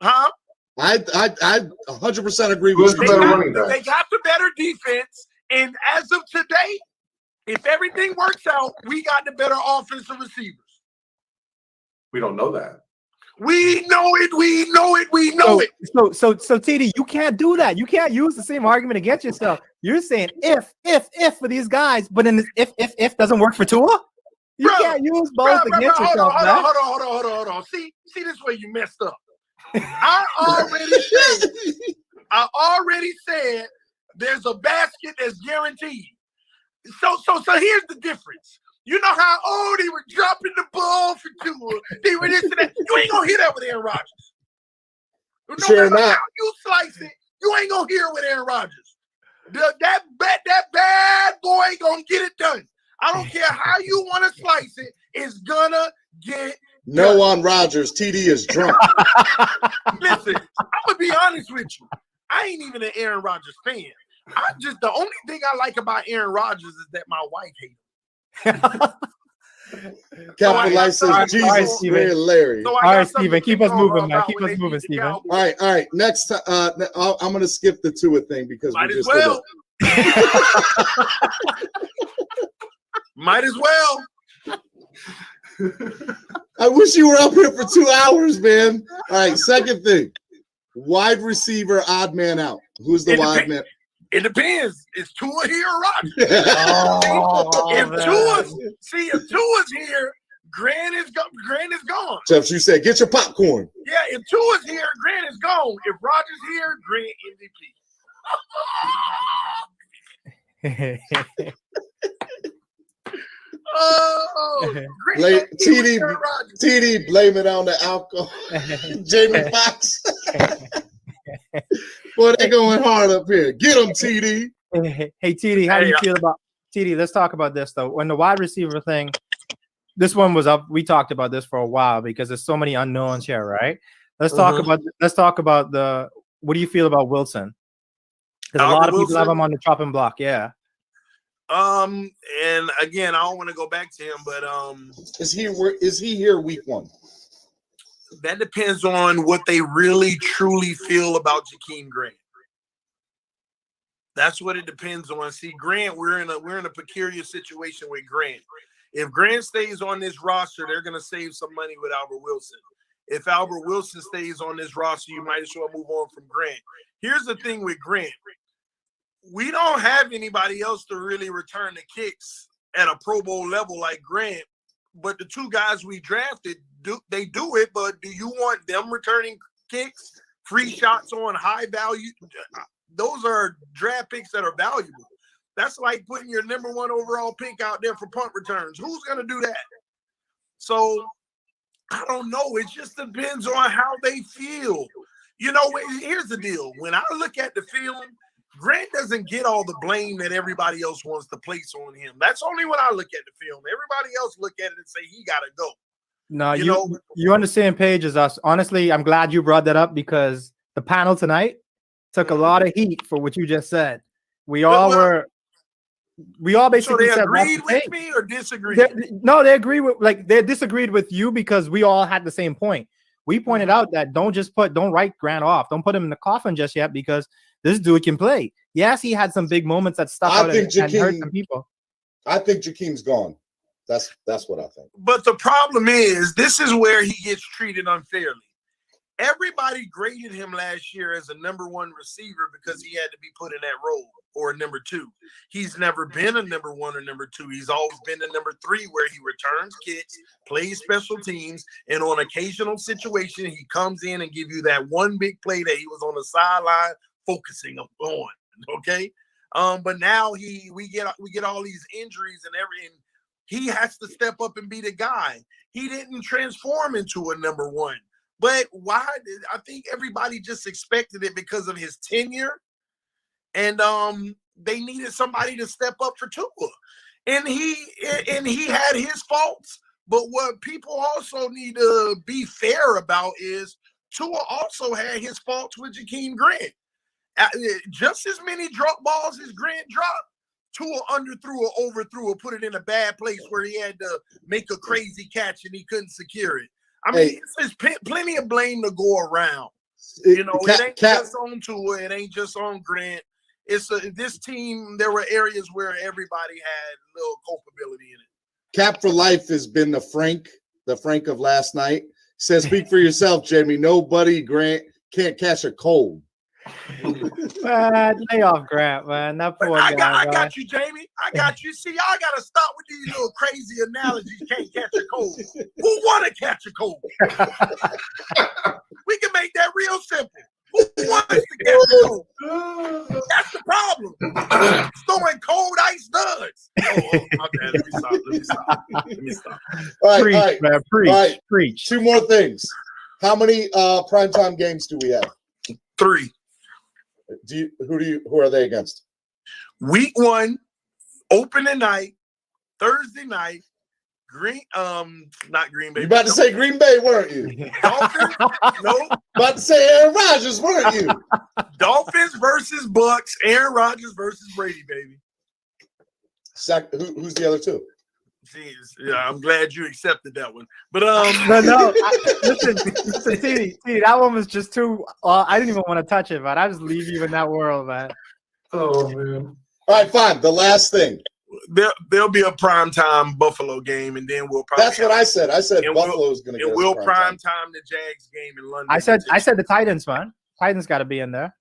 Speaker 9: Huh?
Speaker 8: I 100% agree
Speaker 11: Who's
Speaker 8: with
Speaker 11: the
Speaker 8: you.
Speaker 11: better running back?
Speaker 9: They got the better defense, and as of today, if everything works out, we got the better offensive receivers.
Speaker 11: We don't know that.
Speaker 9: We know it. We know it. We know it.
Speaker 10: So TD, you can't do that. You can't use the same argument against yourself. You're saying if for these guys, but then if doesn't work for Tua, you can't use both against yourself.
Speaker 9: Hold on. See this way you messed up. I already said there's a basket that's guaranteed. So here's the difference. You know how they were dropping the ball for Tua. They were this and that. You ain't gonna hear that with Aaron Rodgers. No matter how you slice it, you ain't gonna hear it with Aaron Rodgers. That bad boy gonna get it done. I don't care how you want to slice it. It's gonna get
Speaker 8: no on Rodgers. TD is drunk.
Speaker 9: Listen, I'm gonna be honest with you. I ain't even an Aaron Rodgers fan. The only thing I like about Aaron Rodgers is that my wife hates him.
Speaker 8: Captain Life says Jesus, man, Larry.
Speaker 10: All right, Steven, keep us moving, man. Keep us moving, Steven.
Speaker 8: All right. Next, I'm gonna skip the Tua thing because
Speaker 9: might as well. Might as well.
Speaker 8: I wish you were up here for 2 hours, man. All right, second thing. Wide receiver, odd man out. Who's the wide man?
Speaker 9: It depends. Is Tua here or Rodgers? If Tua's here, Grant is gone.
Speaker 8: Jeff, you said get your popcorn.
Speaker 9: Yeah, if Tua's here, Grant is gone. If Rodgers here, Grant MVP.
Speaker 8: TD, blame it on the alcohol. Jamie Foxx. Boy, they going hard up here. Get them, TD.
Speaker 10: Hey, TD, how do you feel about TD? Let's talk about this though. When the wide receiver thing, this one was up. We talked about this for a while because there's so many unknowns here, right? Let's talk about the. What do you feel about Wilson? Because a lot of people have him on the chopping block. Yeah.
Speaker 9: And again, I don't want to go back to him, but
Speaker 8: is he here week 1?
Speaker 9: That depends on what they really truly feel about Jakeem Grant. That's what it depends on. See, Grant, we're in a peculiar situation with Grant. If Grant stays on this roster, they're going to save some money with Albert Wilson. If Albert Wilson stays on this roster, you might as well move on from Grant. Here's the thing with Grant. We don't have anybody else to really return the kicks at a Pro Bowl level like Grant, but the 2 guys we drafted, they do it, but do you want them returning kicks, free shots on high value? Those are draft picks that are valuable. That's like putting your number 1 overall pick out there for punt returns. Who's going to do that? So I don't know. It just depends on how they feel. You know, here's the deal. When I look at the film, Grant doesn't get all the blame that everybody else wants to place on him. That's only when I look at the film. Everybody else look at it and say he got to go.
Speaker 10: No, you're on the same page as us. Honestly, I'm glad you brought that up because the panel tonight took a lot of heat for what you just said. We all basically
Speaker 9: so they
Speaker 10: said
Speaker 9: agreed with me or disagreed?
Speaker 10: They disagreed with you because we all had the same point. We pointed out that don't write Grant off. Don't put him in the coffin just yet because this dude can play. Yes, he had some big moments that stuck out and hurt some people.
Speaker 8: I think Jakeem's gone. That's what I think.
Speaker 9: But the problem is, this is where he gets treated unfairly. Everybody graded him last year as a number 1 receiver because he had to be put in that role, or a number 2. He's never been a number 1 or number 2. He's always been a number 3 where he returns kicks, plays special teams, and on occasional situation, he comes in and give you that one big play that he was on the sideline focusing on. Okay. But now we get all these injuries and everything. He has to step up and be the guy. He didn't transform into a number 1. But why? I think everybody just expected it because of his tenure. And they needed somebody to step up for Tua. And he had his faults. But what people also need to be fair about is Tua also had his faults with Jakeem Grant. just as many drop balls as Grant dropped. Tua underthrew or overthrew or put it in a bad place where he had to make a crazy catch and he couldn't secure it. I mean, there's plenty of blame to go around. You know, it ain't just on Tua. It ain't just on Grant. It's this team. There were areas where everybody had a little culpability in it.
Speaker 8: Cap for Life has been the Frank of last night. Says, speak for yourself, Jamie. Nobody, Grant, can't catch a cold.
Speaker 10: Man, lay off Grant, man. That poor guy.
Speaker 9: I got you, Jamie. I got you. See, y'all got to stop with these little crazy analogies. Can't catch a cold. Who want to catch a cold? We can make that real simple. Who wants to catch a cold? That's the problem. Throwing cold ice duds. Okay, let me stop.
Speaker 8: All right,
Speaker 10: preach,
Speaker 8: all right.
Speaker 10: man. Preach,
Speaker 8: all right.
Speaker 10: preach.
Speaker 8: 2 more things. How many primetime games do we have?
Speaker 9: 3.
Speaker 8: Who are they against?
Speaker 9: Week 1, opening night, Thursday night, not Green Bay.
Speaker 8: You about to say Green Bay, weren't you?
Speaker 9: Dolphins? No.
Speaker 8: About to say Aaron Rodgers, weren't you?
Speaker 9: Dolphins versus Bucks, Aaron Rodgers versus Brady, baby.
Speaker 8: Who's the other 2?
Speaker 9: Jeez, yeah, I'm glad you accepted that one. But
Speaker 10: listen, T, that one was just too. I didn't even want to touch it, man. I just leave you in that world, man.
Speaker 11: Oh man.
Speaker 8: All right, fine. The last thing.
Speaker 9: There'll be a primetime Buffalo game, and then we'll probably.
Speaker 8: That's what I said. I said Buffalo's going to get.
Speaker 9: And we'll prime time the Jags game in London.
Speaker 10: I said the Titans, man. Titans got to be in there.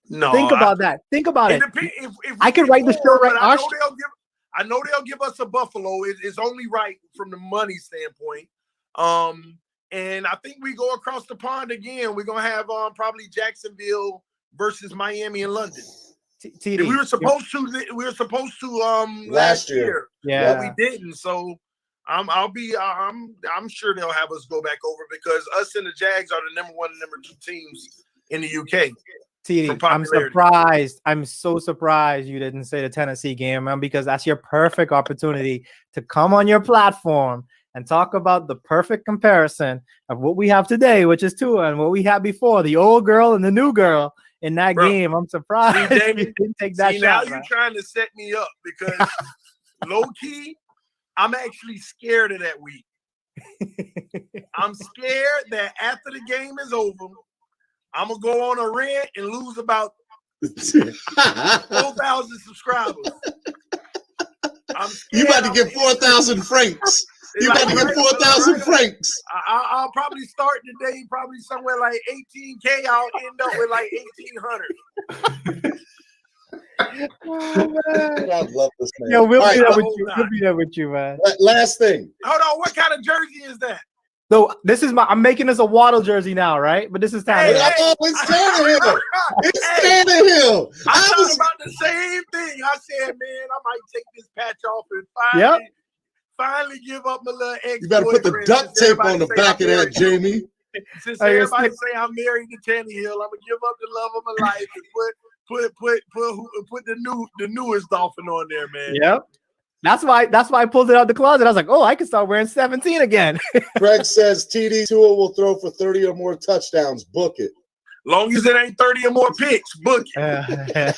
Speaker 9: No,
Speaker 10: think about that. Think about it.
Speaker 9: If
Speaker 10: I could write the show right now.
Speaker 9: I know they'll give us a Buffalo. It's only right from the money standpoint. And I think we go across the pond again. We're gonna have probably Jacksonville versus Miami and London.
Speaker 10: TD,
Speaker 9: we were supposed to last year.
Speaker 10: Yeah,
Speaker 9: but we didn't. So I'm sure they'll have us go back over because us and the Jags are the number 1 and number 2 teams in the UK.
Speaker 10: TD, I'm surprised. I'm so surprised you didn't say the Tennessee game, man, because that's your perfect opportunity to come on your platform and talk about the perfect comparison of what we have today, which is Tua, and what we had before, the old girl and the new girl in that game. I'm surprised you didn't take that shot.
Speaker 9: Now you're trying to set me up because low key, I'm actually scared of that week. I'm scared that after the game is over, I'm gonna go on a rant and lose about 4,000 subscribers.
Speaker 8: You about to get 4,000 francs. You about to get 4,000 francs.
Speaker 9: I'll probably start today, probably somewhere like 18K. I'll end up with like 1,800.
Speaker 8: Oh, I love this man.
Speaker 10: Yo, we'll be there with you. We'll be there with you, man.
Speaker 8: Last thing.
Speaker 9: Hold on, what kind of jersey is that?
Speaker 10: So this is I'm making this a Waddle jersey now, right? But this is time.
Speaker 8: It's Tannehill. It's Tannehill.
Speaker 9: I thought about the same thing. I said, man, I might take this patch off and finally give up my little ex.
Speaker 8: You better put the duct tape on the back of that, Jamie.
Speaker 9: Since everybody say I'm married to Tannehill, I'm gonna give up the love of my life and put the newest Dolphin on there, man.
Speaker 10: Yep. That's why I pulled it out the closet. I was like, oh, I can start wearing 17 again.
Speaker 8: Greg says TD Tua will throw for 30 or more touchdowns. Book it.
Speaker 9: Long as it ain't 30 or more picks, book it.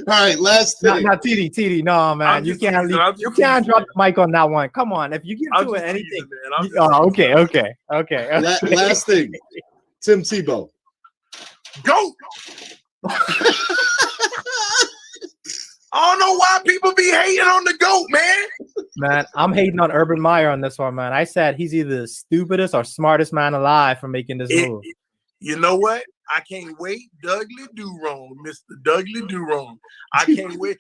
Speaker 8: All right, last thing.
Speaker 10: Not TD. No, man. You can't drop the mic on that one. Come on. If you give Tua anything. Okay.
Speaker 8: Last thing. Tim Tebow.
Speaker 9: Go. I don't know why people be hating on the GOAT, man.
Speaker 10: Man, I'm hating on Urban Meyer on this one, man. I said he's either the stupidest or smartest man alive for making this move.
Speaker 9: You know what? I can't wait. Dudley Do Wrong, Mr. Dudley Do Wrong. I can't wait.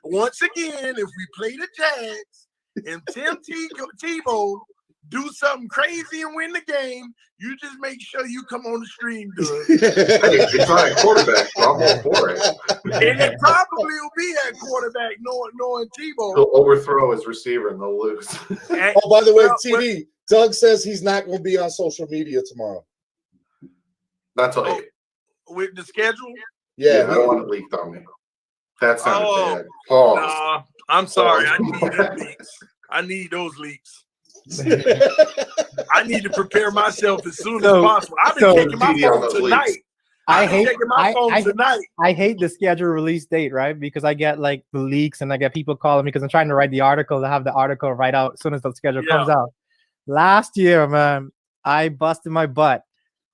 Speaker 9: Once again, if we play the Jags and Tim Tebow do something crazy and win the game, you just make sure you come on the stream, dude.
Speaker 11: It's not a quarterback, so I'm all for it.
Speaker 9: And it probably will be at quarterback, knowing Tebow.
Speaker 11: He'll overthrow his receiver and they'll lose.
Speaker 8: Oh, by the way, TD, Doug says he's not going to be on social media tomorrow.
Speaker 11: That's all.
Speaker 9: With the schedule?
Speaker 11: Yeah, I don't want it leaked on me. That sounded bad. Pause.
Speaker 9: Nah, I'm sorry. I need that leaks. I need those leaks. I need to prepare myself as soon as possible. I've been checking my phone tonight.
Speaker 10: I hate
Speaker 9: tonight.
Speaker 10: I hate the schedule release date, right? Because I get like the leaks and I get people calling me because I'm trying to write the article to have the article right out as soon as the schedule comes out. Last year, man, I busted my butt.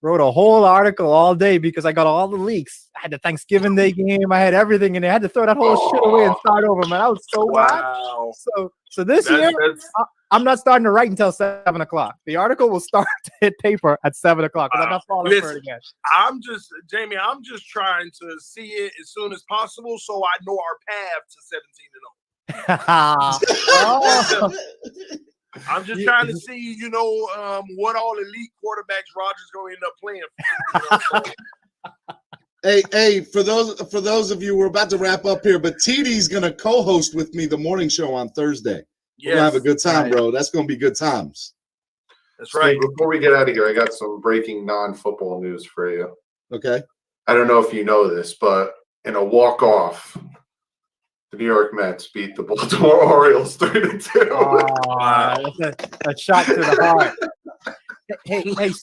Speaker 10: Wrote a whole article all day because I got all the leaks. I had the Thanksgiving Day game. I had everything, and I had to throw that whole shit away and start over, man. I was so mad. So this year, I'm not starting to write until 7 o'clock. The article will start to hit paper at 7 o'clock because I'm not falling for it again.
Speaker 9: Jamie, I'm just trying to see it as soon as possible so I know our path to 17-0. I'm just trying to see, what all elite quarterbacks Rodgers going to end up playing.
Speaker 8: Hey, for those of you, we're about to wrap up here, but TD's going to co-host with me the morning show on Thursday. We're going to have a good time, bro. That's going to be good times.
Speaker 9: That's right.
Speaker 11: Before we get out of here, I got some breaking non-football news for you.
Speaker 8: Okay.
Speaker 11: I don't know if you know this, but in a walk-off, the New York Mets beat the Baltimore Orioles 3-2.
Speaker 10: That's a shot to the heart. Hey,
Speaker 8: you gonna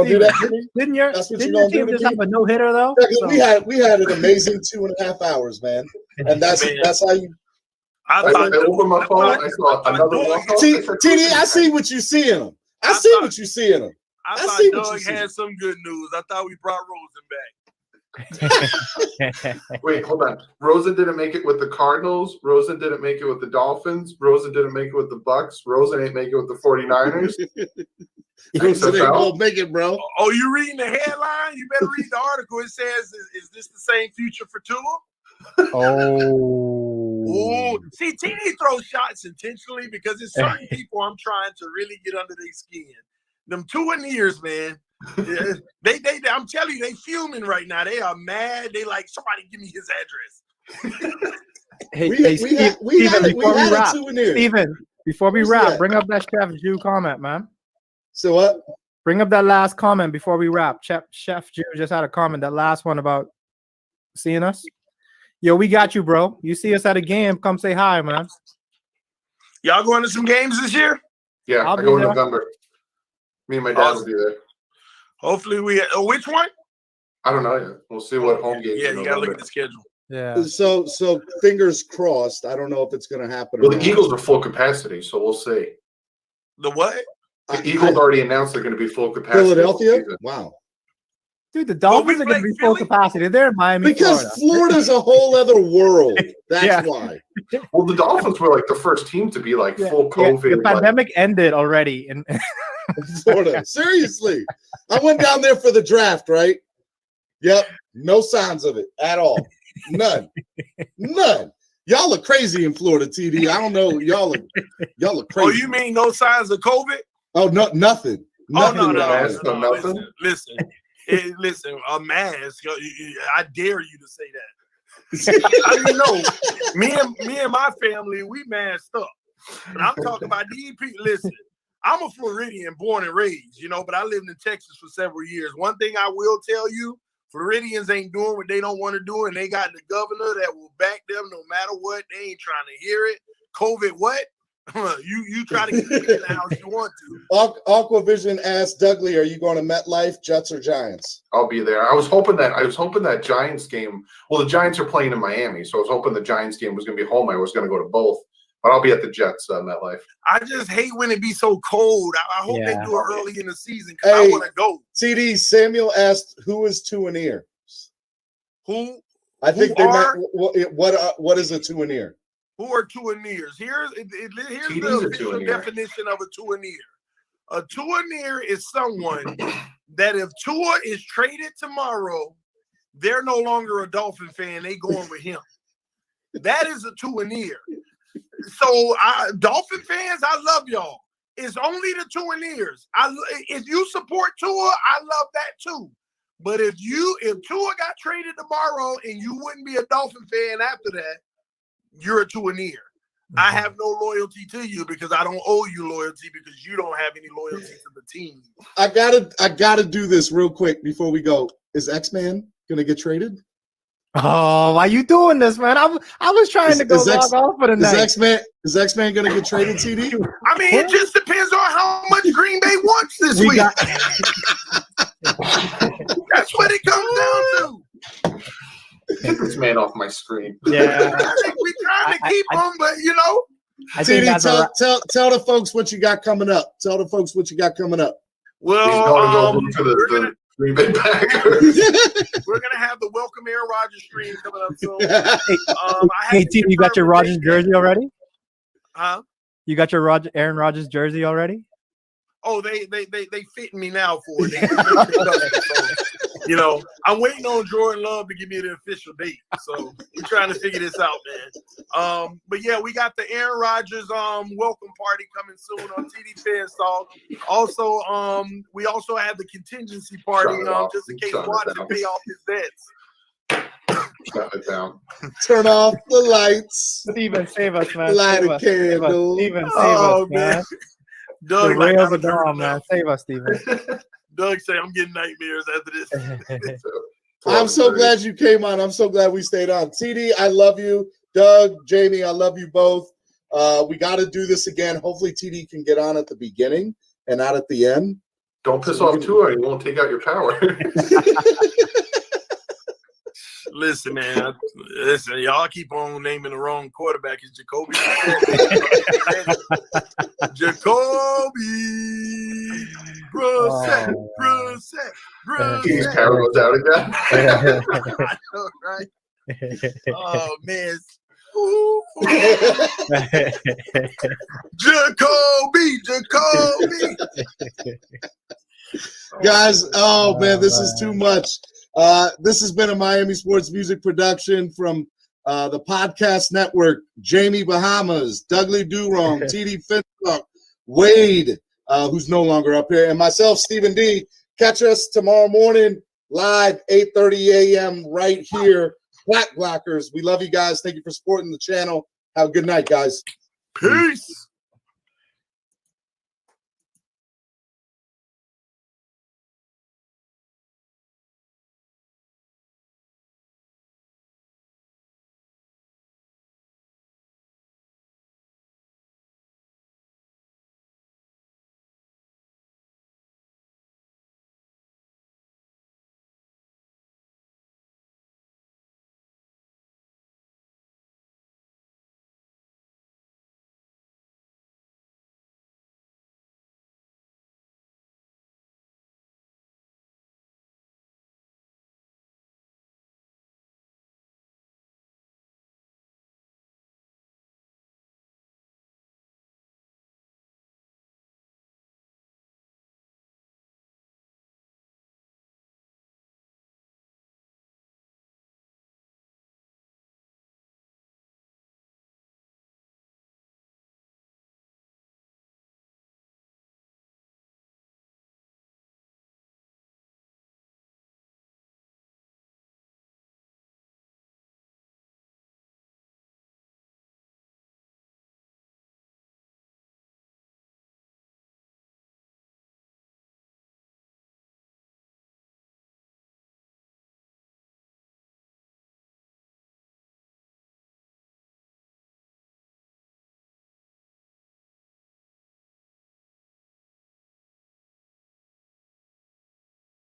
Speaker 8: do that?
Speaker 10: Didn't your team just have a no hitter though?
Speaker 8: Yeah, we had an amazing 2.5 hours, man, and that's how you.
Speaker 11: I opened my phone. I saw another walk-off.
Speaker 8: TD, I see what you see in them. I see what you see in them.
Speaker 9: I thought Doug had some good news. I thought we brought Rosen back.
Speaker 11: Wait, hold on. Rosen didn't make it with the Cardinals. Rosen didn't make it with the Dolphins. Rosen didn't make it with the Bucks. Rosen ain't make it with the 49ers.
Speaker 8: Rosen ain't gonna make it, bro.
Speaker 9: Oh, you reading the headline? You better read the article. It says, "Is this the same future for Tua?"
Speaker 10: Oh,
Speaker 9: see, TD throws shots intentionally because it's certain people I'm trying to really get under their skin. Them 2 years, man. They I'm telling you, they fuming right now. They are mad. They like, somebody give me his address.
Speaker 10: Steven, before we wrap, bring up that Chef Jew comment, man.
Speaker 8: So what?
Speaker 10: Bring up that last comment before we wrap. Chef Jew just had a comment, that last one about seeing us. Yo, we got you, bro. You see us at a game, come say hi, man.
Speaker 9: Y'all going to some games this year?
Speaker 11: Yeah, I go in November. Me and my dad will be there.
Speaker 9: Hopefully which one?
Speaker 11: I don't know yet. We'll see what home game.
Speaker 9: Yeah, you gotta look at the schedule.
Speaker 10: Yeah.
Speaker 8: So fingers crossed. I don't know if it's gonna happen.
Speaker 11: Well, the Eagles are full capacity, so we'll see.
Speaker 9: The what?
Speaker 11: The Eagles already announced they're going to be full capacity.
Speaker 8: Philadelphia? Wow.
Speaker 10: Dude, the Dolphins are going to be full capacity. They're in Miami,
Speaker 8: because Florida's a whole other world. That's why.
Speaker 11: Well, the Dolphins were like the first team to be like full COVID.
Speaker 10: The pandemic ended already in
Speaker 8: Florida. Seriously. I went down there for the draft, right? Yep. No signs of it at all. None. Y'all are crazy in Florida, TD. I don't know. Y'all are crazy.
Speaker 9: Oh, you mean no signs of COVID?
Speaker 8: Oh, no, nothing.
Speaker 9: No.
Speaker 11: Nothing.
Speaker 9: Listen, a mask. I dare you to say that. I mean, no. Me and my family, we masked up. But I'm talking about DEP. Listen, I'm a Floridian, born and raised, but I lived in Texas for several years. One thing I will tell you, Floridians ain't doing what they don't want to do, and they got the governor that will back them no matter what. They ain't trying to hear it. COVID, what? You try to get it in the house you want to.
Speaker 8: Aquavision asked Dudley, "Are you going to MetLife, Jets or Giants?"
Speaker 11: I'll be there. I was hoping that Giants game. Well, the Giants are playing in Miami, so I was hoping the Giants game was going to be home. I was going to go to both, but I'll be at the Jets MetLife.
Speaker 9: I just hate when it be so cold. I hope they do it early in the season because I want to go.
Speaker 8: TD Samuel asked, "Who is Tuanier?"
Speaker 9: Who?
Speaker 8: I think they meant what is a Tuanier?
Speaker 9: Who are Tuaniers? Here's the official definition of a Tuanier. A Tuanier is someone that if Tua is traded tomorrow, they're no longer a Dolphin fan. They going with him. That is a Tuanier. So Dolphin fans, I love y'all. It's only the Tuaniers. If you support Tua, I love that too. But if Tua got traded tomorrow and you wouldn't be a Dolphin fan after that, you're a Tuanier. I have no loyalty to you because I don't owe you loyalty because you don't have any loyalty to the team.
Speaker 8: I gotta do this real quick before we go. Is X-Man gonna get traded?
Speaker 10: Oh, why you doing this, man? I was trying to go log off for the night.
Speaker 8: Is X-Man going to get traded, TD?
Speaker 9: I mean, it just depends on how much Green Bay wants this week. That's what it comes down to.
Speaker 11: Get this man off my screen.
Speaker 10: Yeah.
Speaker 9: We're trying to keep him, but you know.
Speaker 8: TD, tell the folks what you got coming up. Tell the folks what you got coming up.
Speaker 9: Well,
Speaker 11: for the Green Bay Packers.
Speaker 9: We're gonna have the Welcome Aaron Rodgers stream coming up soon.
Speaker 10: Hey, TD, you got your Rodgers jersey already?
Speaker 9: Huh?
Speaker 10: You got your Aaron Rodgers jersey already?
Speaker 9: Oh, they fitting me now for it. You know, I'm waiting on Jordan Love to give me the official date. So we're trying to figure this out, man. But yeah, we got the Aaron Rodgers welcome party coming soon on TD Fans Talk. Also, we also have the contingency party just in case Watson pay off his debts.
Speaker 11: Shut it down.
Speaker 8: Turn off the lights.
Speaker 10: Steven, save us, man.
Speaker 8: Light a candle.
Speaker 10: Steven, save us, man.
Speaker 9: Doug,
Speaker 10: the rails are gone, man. Save us, Steven.
Speaker 9: Doug say I'm getting nightmares after this.
Speaker 8: I'm so glad you came on. I'm so glad we stayed on. TD, I love you. Doug, Jamie, I love you both. We got to do this again. Hopefully TD can get on at the beginning and not at the end.
Speaker 11: Don't piss off Tua. He won't take out your power.
Speaker 9: Listen, man. Listen, y'all keep on naming the wrong quarterback. It's Jacoby. Jacoby. Brissett.
Speaker 11: His power goes out again.
Speaker 9: I know, right? Oh, man. Jacoby.
Speaker 8: Guys, oh man, this is too much. This has been a Miami Sports Music production from the Podcast Network. Jamie Bahamas, Dudley Durong, TD Finstock, Wade, who's no longer up here, and myself, Stephen D. Catch us tomorrow morning live, 8:30 a.m. right here. Black Blockers. We love you guys. Thank you for supporting the channel. Have a good night, guys.
Speaker 9: Peace.